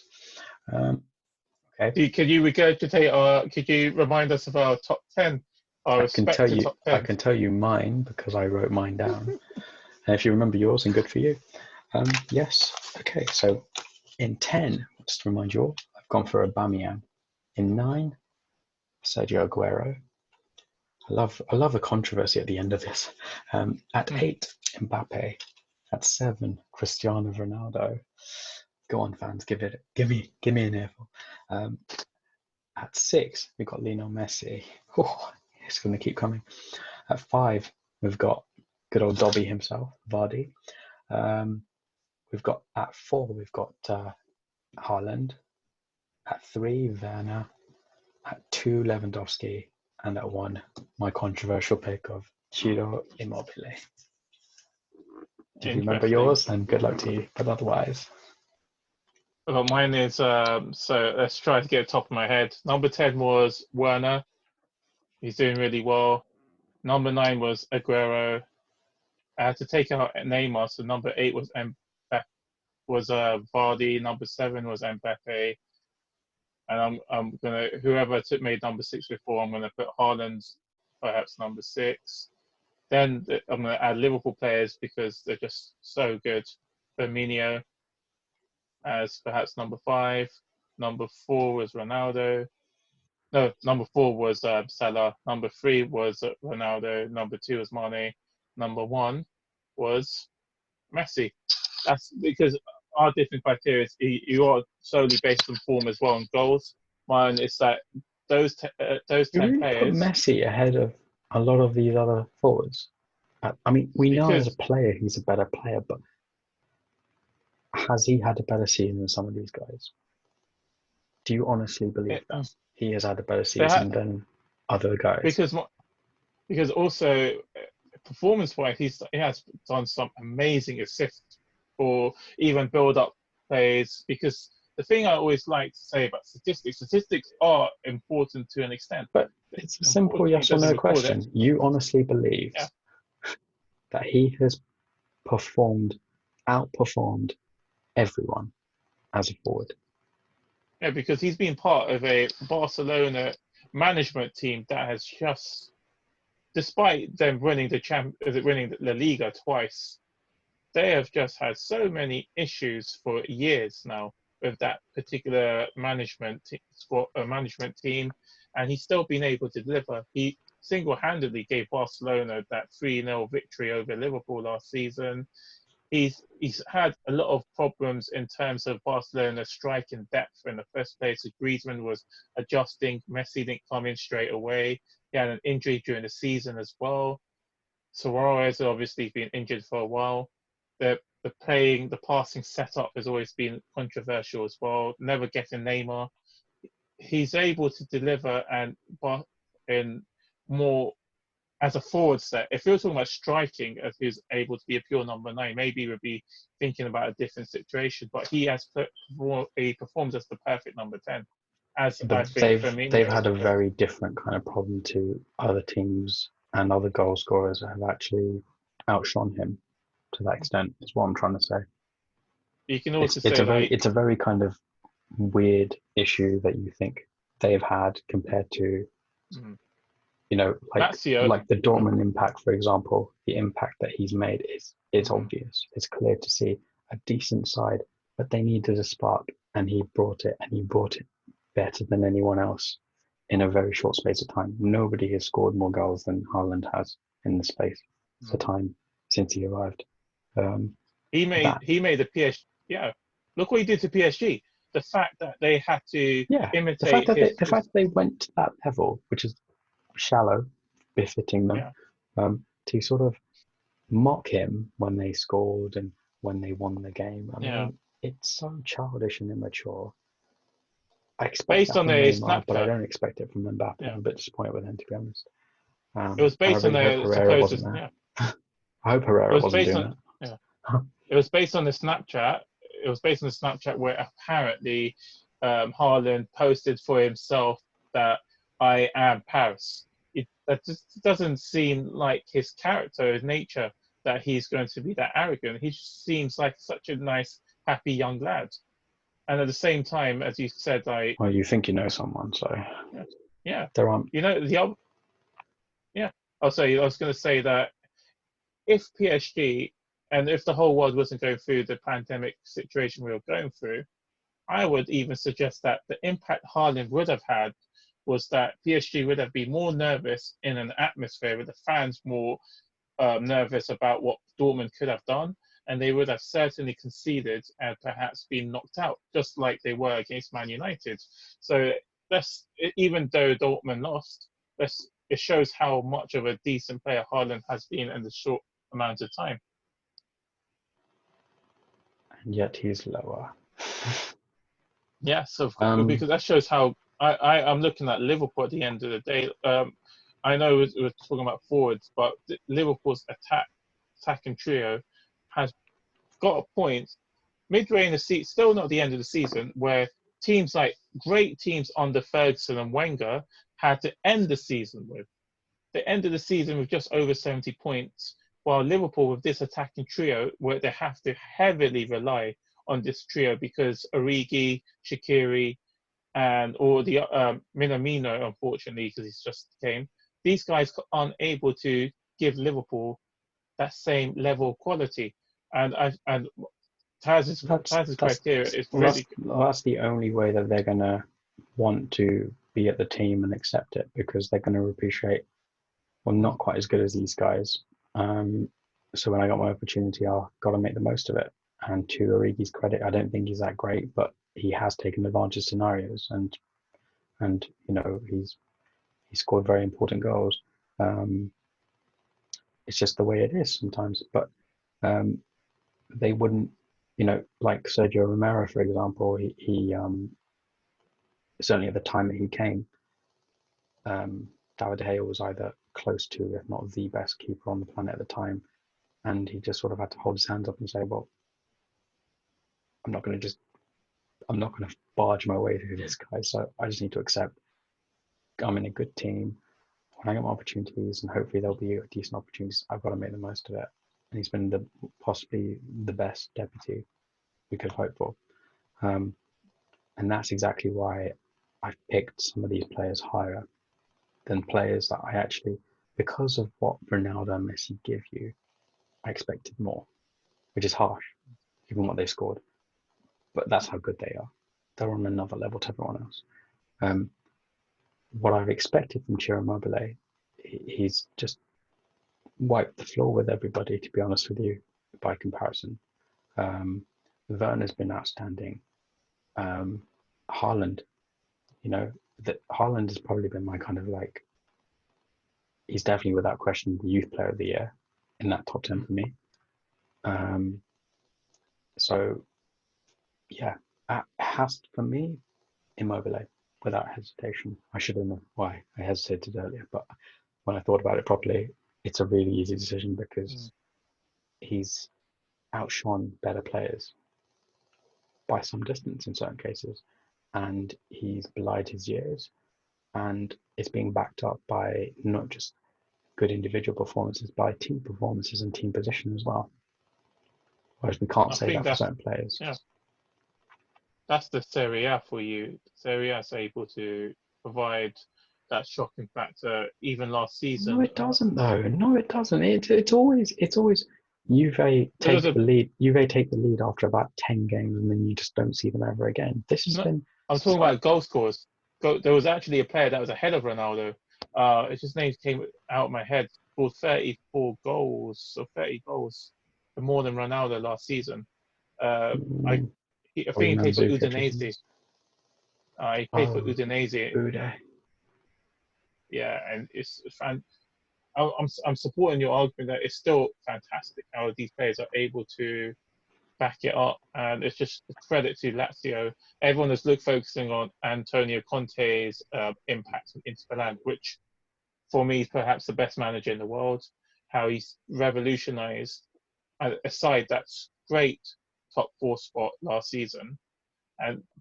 Okay. Could you regurgitate could you remind us of our top 10? I can tell you mine because I wrote mine down. And if you remember yours, then good for you. Yes. Okay. So in 10, just to remind you all, I've gone for Aubameyang. In 9, Sergio Aguero. I love the controversy at the end of this. At 8, Mbappe. At 7, Cristiano Ronaldo. Go on, fans, give me an earful. At 6, we've got Lionel Messi. Oh, it's going to keep coming. At 5, we've got good old Dobby himself, Vardy. We've got at 4, we've got Haaland. At 3, Werner. At 2, Lewandowski. And at 1, my controversial pick of Ciro Immobile. If you remember yours, then good luck to you. But otherwise, well, mine is so let's try to get it top of my head. Number 10 was Werner. He's doing really well. Number 9 was Aguero. I had to take out Neymar, so number 8 was Vardy. Number 7 was Mbappe. And I'm gonna, whoever made number 6 before, I'm gonna put Haaland perhaps number 6. Then I'm going to add Liverpool players because they're just so good. Firmino as perhaps number 5. Number 4 was Ronaldo. No, number 4 was Salah. Number 3 was Ronaldo. Number 2 was Mane. Number 1 was Messi. That's because our different criteria is you are solely based on form as well and goals. Mine is that those 10 really players. Put Messi ahead of a lot of these other forwards. I mean, we know as a player he's a better player, but has he had a better season than some of these guys? Do you honestly believe that he has had a better season than other guys? Because also performance-wise, he has done some amazing assists or even build-up plays. Because the thing I always like to say about statistics are important to an extent. But it's a simple yes or no question. You honestly believe that he has outperformed everyone as a forward? Yeah, because he's been part of a Barcelona management team that has just, despite them winning winning La Liga twice, they have just had so many issues for years now with that particular management team, and he's still been able to deliver. He single-handedly gave Barcelona that 3-0 victory over Liverpool last season. He's had a lot of problems in terms of Barcelona's striking depth in the first place. Griezmann was adjusting. Messi didn't come in straight away. He had an injury during the season as well. Suarez has obviously been injured for a while. The passing setup has always been controversial as well. Never getting Neymar. He's able to deliver but in more as a forward set. If you're talking about striking, if he's able to be a pure number 9, maybe we'd be thinking about a different situation. But he performs as the perfect number 10. They've had a very different kind of problem to other teams, and other goal scorers have actually outshone him to that extent. Is what I'm trying to say. You can also it's a very kind of weird issue that you think they've had compared to, you know, like the Dortmund impact, for example. The impact that he's made is obvious. It's clear to see a decent side, but they needed a spark, and he brought it, better than anyone else in a very short space of time. Nobody has scored more goals than Haaland has in the space of time since he arrived. He made the PSG. Yeah, look what he did to PSG. The fact that they had to imitate the fact that they went to that level, which is shallow, befitting them, to sort of mock him when they scored and when they won the game. I mean, it's so childish and immature. I expect that from Neymar, but I don't expect it from Mbappe. I'm a bit disappointed with him, to be honest. It was based on the supposed. I hope Herrera wasn't doing that. It was based on the Snapchat. It was based on the Snapchat where apparently Haaland posted for himself that I am Paris. That just doesn't seem like his character, his nature, that he's going to be that arrogant. He just seems like such a nice, happy young lad. And at the same time, as you said, well, you think you know someone, so there aren't. You know the other. Yeah, I was going to say that if PSG and if the whole world wasn't going through the pandemic situation we were going through, I would even suggest that the impact Haaland would have had was that PSG would have been more nervous in an atmosphere with the fans more nervous about what Dortmund could have done. and they would have certainly conceded and perhaps been knocked out, just like they were against Man United. So even though Dortmund lost, it shows how much of a decent player Haaland has been in the short amount of time. And yet he's lower. Yes, of course, because that shows how I'm looking at Liverpool at the end of the day. I know we're talking about forwards, but Liverpool's attacking trio has got a point midway in the season, still not the end of the season, where teams like great teams under Ferguson and Wenger had to end the season with. They ended the season with just over 70 points, while Liverpool with this attacking trio, where they have to heavily rely on this trio because Origi, Shaqiri, or the Minamino, unfortunately, because he's just came. These guys aren't able to give Liverpool that same level of quality, and Taz's criteria is really. That's the only way that they're gonna want to be at the team and accept it, because they're gonna appreciate, well, not quite as good as these guys. So when I got my opportunity, I've got to make the most of it. And to Origi's credit, I don't think he's that great, but he has taken advantage of scenarios, and you know, he scored very important goals. It's just the way it is sometimes. But they wouldn't, you know, like Sergio Romero, for example. He certainly at the time that he came, David De Gea was either close to, if not the best keeper on the planet at the time, and he just sort of had to hold his hands up and say, well, I'm not going to barge my way through this guy. So I just need to accept I'm in a good team. When I get my opportunities, and hopefully there'll be decent opportunities, I've got to make the most of it. And he's been possibly the best deputy we could hope for. And that's exactly why I've picked some of these players higher than players that I actually, because of what Ronaldo and Messi give you, I expected more, which is harsh, given what they scored. But that's how good they are. They're on another level to everyone else. What I've expected from Ciro Immobile, he's just wiped the floor with everybody, to be honest with you, by comparison. Werner's been outstanding. Haaland, you know, Haaland has probably been my kind of like, he's definitely without question the youth player of the year in that top 10 for me. So yeah, it has, for me, Immobile, without hesitation. I should have known why I hesitated earlier, but when I thought about it properly, it's a really easy decision because he's outshone better players by some distance in certain cases, and he's belied his years, and it's being backed up by not just good individual performances, by team performances and team position as well. Whereas we can't say that for certain players. Yeah. That's the Serie A for you. Serie A is able to provide that shocking factor even last season. No, it doesn't though. No, it doesn't. It's always Juve take the lead. Juve take the lead after about 10 games, and then you just don't see them ever again. This has been. I'm talking about goal scorers. There was actually a player that was ahead of Ronaldo. His name came out of my head. Scored 34 goals or 30 goals, more than Ronaldo last season. I think he played for Udinese. He played for Udinese. Ude. Yeah, and it's fan. I'm supporting your argument that it's still fantastic how these players are able to back it up, and it's just a credit to Lazio. Everyone is focusing on Antonio Conte's impact on Inter Milan, which for me is perhaps the best manager in the world. How he's revolutionized a side that's great top 4 spot last season,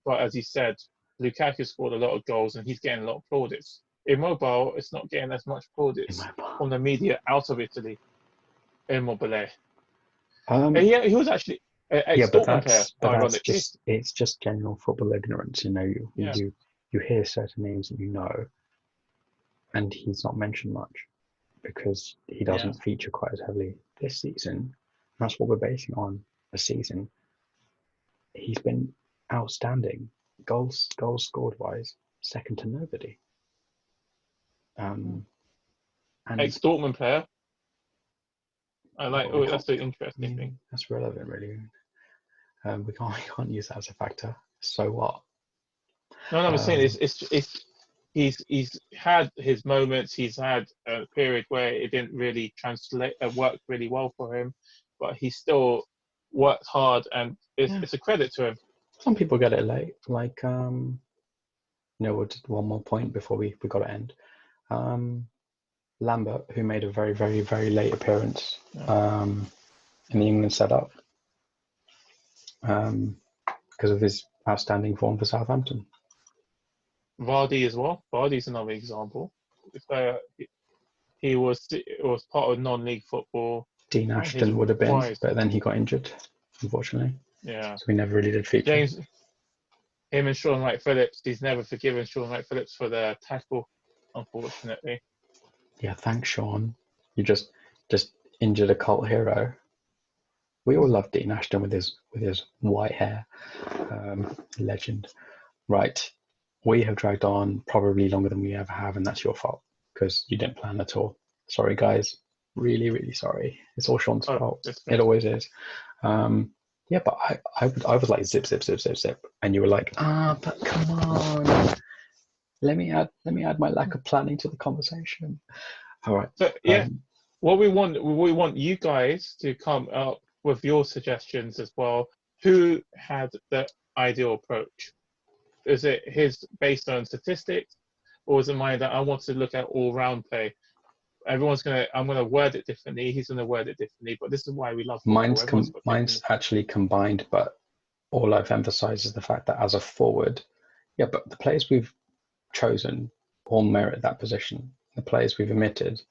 but as you said, Lukaku scored a lot of goals and he's getting a lot of plaudits. Immobile is not getting as much plaudits from the media out of Italy. Immobile. He was actually but that's just general football ignorance. You know, you hear certain names that you know, and he's not mentioned much because he doesn't feature quite as heavily this season. That's what we're basing on a season. He's been outstanding, goals scored wise, second to nobody. Ex-Dortmund player. I like. But we Oh, that's the I interesting mean, thing. that's relevant, really. We can't use that as a factor. So what? No, I'm saying Um, he's had his moments. He's had a period where it didn't really translate, work really well for him, but he still worked hard, and yeah. it's a credit to him. Some people get it late. Like, we'll just one more point before we got to end. Lambert, who made a very, very, very late appearance in the England setup because of his outstanding form for Southampton. Vardy as well. Vardy's another example. He was part of non-league football. Dean Ashton would have been, but then he got injured, unfortunately. Yeah. So we never really did feature. Him and Sean Wright-Phillips, he's never forgiven Sean Wright-Phillips for the tackle, unfortunately. Yeah, thanks, Sean. You just injured a cult hero. We all love Dean Ashton with his white hair. Legend. Right. We have dragged on probably longer than we ever have, and that's your fault because you didn't plan at all. Sorry, guys. Really, really sorry. It's all Sean's fault. It always is. Yeah, but I was like zip, and you were like, but come on. Let me add my lack of planning to the conversation. All right. So yeah, what we want you guys to come up with your suggestions as well. Who had the ideal approach? Is it his based on statistics, or is it mine that I want to look at all round play? I'm gonna word it differently. He's gonna word it differently. But this is why we love football. Mine's actually combined, but all I've emphasised is the fact that as a forward, yeah, but the players we've chosen all merit that position. The players we've omitted,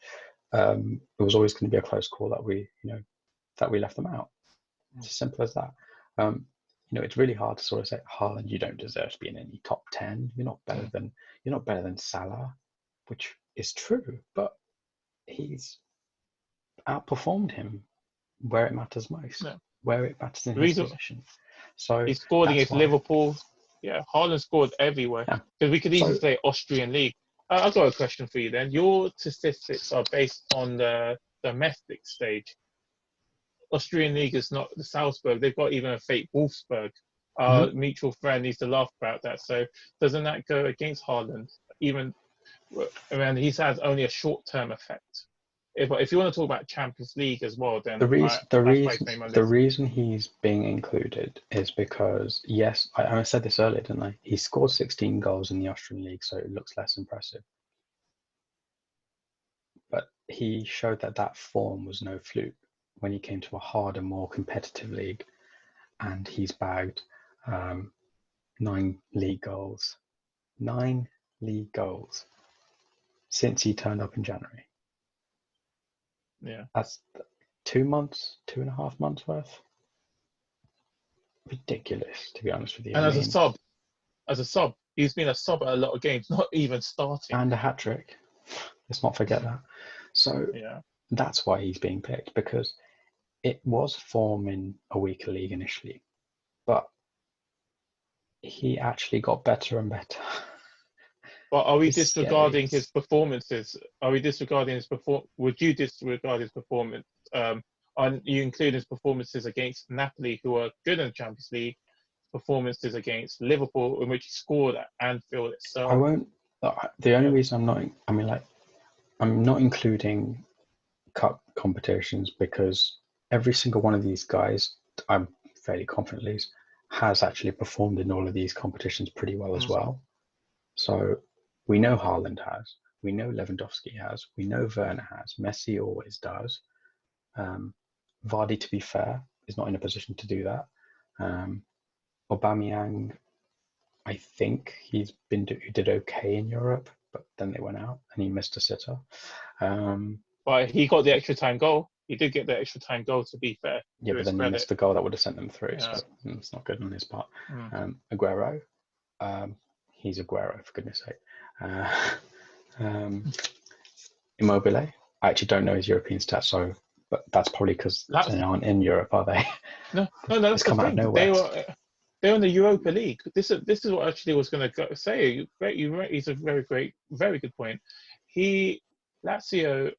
it was always going to be a close call that we left them out. It's as simple as that. It's really hard to sort of say, Haaland, you don't deserve to be in any top 10. You're not better than Salah, which is true, but he's outperformed him where it matters most, where it matters in his position. So he scored against Liverpool. Yeah, Haaland scored everywhere. Because we could easily say Austrian league. I've got a question for you then. Your statistics are based on the domestic stage. Austrian league is not the Salzburg. They've got even a fake Wolfsburg. Mutual friend needs to laugh about that. So doesn't that go against Haaland? Even when he's had only a short-term effect. If you want to talk about Champions League as well, then the reason he's being included is because, yes, I said this earlier, didn't I? He scored 16 goals in the Austrian league, so it looks less impressive. But he showed that form was no fluke when he came to a harder, more competitive league, and he's bagged 9 league goals. 9 league goals since he turned up in January. Yeah, that's 2.5 months worth. Ridiculous, to be honest with you. And as a sub, he's been a sub at a lot of games, not even starting. And a hat trick. Let's not forget that. So that's why he's being picked, because it was form in a weaker league initially, but he actually got better and better. But are we disregarding his performances? Would you disregard his performance? Are you include his performances against Napoli, who are good in the Champions League, performances against Liverpool, in which he scored at Anfield itself? I won't. The only reason I'm not including cup competitions because every single one of these guys, I'm fairly confident at least, has actually performed in all of these competitions pretty well as well. So we know Haaland has, we know Lewandowski has, we know Werner has, Messi always does. Vardy, to be fair, is not in a position to do that. Aubameyang, I think he did okay in Europe, but then they went out and he missed a sitter. But he got the extra time goal. He did get the extra time goal, to be fair. Yeah, but then he missed the goal that would have sent them through. Yeah. So it's not good on his part. Aguero, he's Aguero, for goodness sake. Immobile, I actually don't know his European stats, but that's probably because they aren't in Europe, are they? No, that's the thing. They're in the Europa League. This is what actually was going to say. He's a very good point. Lazio,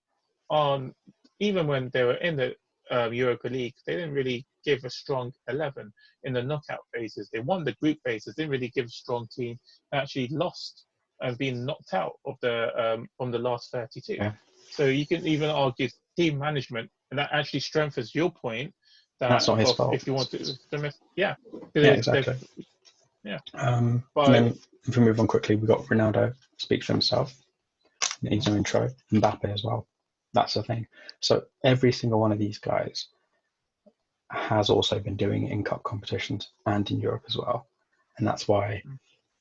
even when they were in the Europa League, they didn't really give a strong 11 in the knockout phases. They won the group phases, didn't really give a strong team, and actually lost and been knocked out of the from the last 32. Yeah. So you can even argue team management, and that actually strengthens your point. That's not his fault. If you want to, yeah, exactly. Yeah. And then if we move on quickly, we've got Ronaldo speaks for himself. Needs no intro. Mbappe as well. That's the thing. So every single one of these guys has also been doing it in cup competitions and in Europe as well. And that's why,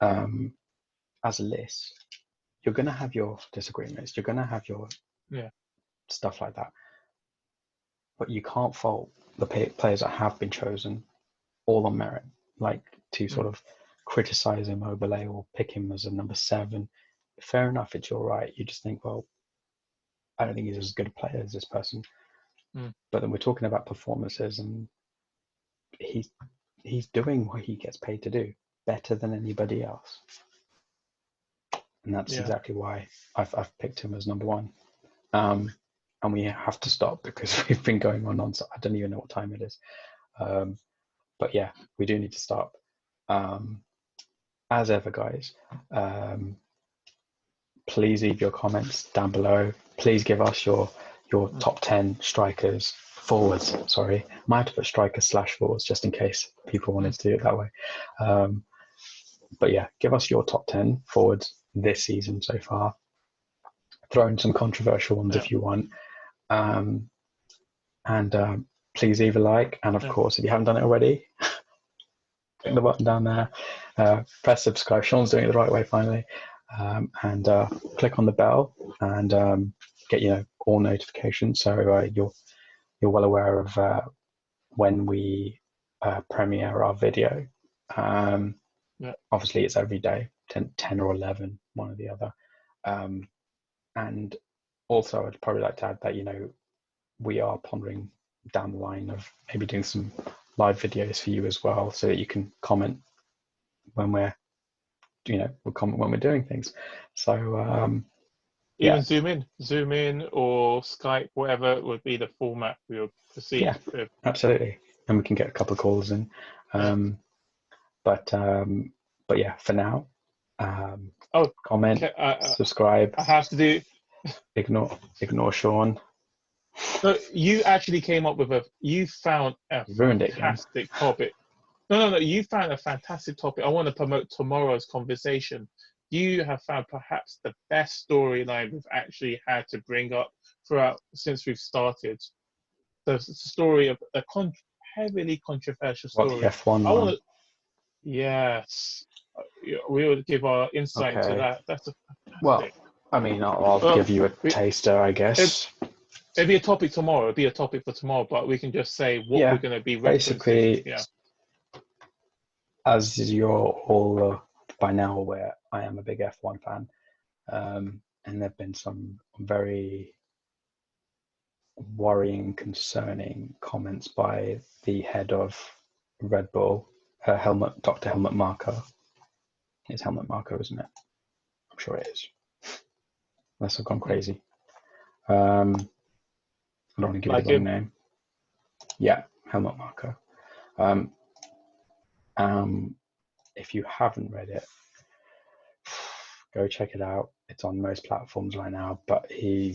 as a list, you're going to have your disagreements. You're going to have your stuff like that. But you can't fault the players that have been chosen all on merit, like to sort of criticize Immobile or pick him as a number 7. Fair enough, it's your right. You just think, well, I don't think he's as good a player as this person. But then we're talking about performances, and he's doing what he gets paid to do better than anybody else. And that's exactly why I've picked him as number 1. And we have to stop because we've been going on. So I don't even know what time it is. But yeah, we do need to stop. As ever, guys, please leave your comments down below. Please give us your top 10 strikers, forwards. Sorry, might have to put strikers / forwards just in case people wanted to do it that way. But yeah, give us your top 10 forwards this season so far. Throw in some controversial ones if you want. And please leave a like. And of course, if you haven't done it already, click the button down there. Press subscribe. Sean's doing it the right way finally. And click on the bell and get all notifications, so you're well aware of when we premiere our video. Obviously, it's every day, 10 or 11, one or the other. And also, I'd probably like to add that we are pondering down the line of maybe doing some live videos for you as well, so that you can comment when we'll comment when we're doing things. So even zoom in or Skype, whatever would be the format we would proceed with. Absolutely, and we can get a couple of calls in. But yeah, for now, comment, subscribe. I have to do. Ignore Sean. So you actually came up with you found a fantastic topic. No. You found a fantastic topic. I want to promote tomorrow's conversation. You have found perhaps the best storyline we've actually had to bring up since we've started. The story of a heavily controversial story. What, the F1 one? Yes. We will give our insight into that. That's well, I mean, I'll give you a taster, I guess. It'd be a topic tomorrow. It'd be a topic for tomorrow, but we can just say what we're going to be referencing. Basically, as you're all by now aware, I am a big F1 fan, and there have been some very worrying, concerning comments by the head of Red Bull, Dr. Helmut Marko. It's Helmut Marko, isn't it? I'm sure it is. Unless I've gone crazy. I don't want to give you the wrong name. Yeah, Helmut Marko. If you haven't read it, go check it out. It's on most platforms right now, but I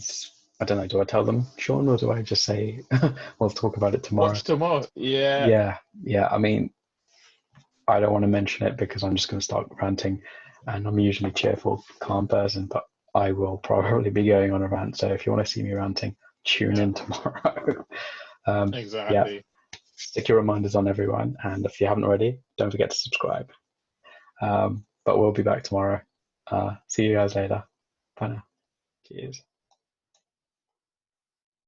don't know, do I tell them, Sean, or do I just say we'll talk about it tomorrow? Watch tomorrow. Yeah. I mean, I don't want to mention it because I'm just going to start ranting, and I'm usually a cheerful, calm person, but I will probably be going on a rant. So if you want to see me ranting, tune in tomorrow. Exactly. Stick your reminders on, everyone, and if you haven't already, don't forget to subscribe. But we'll be back tomorrow. See you guys later. Bye now. Cheers.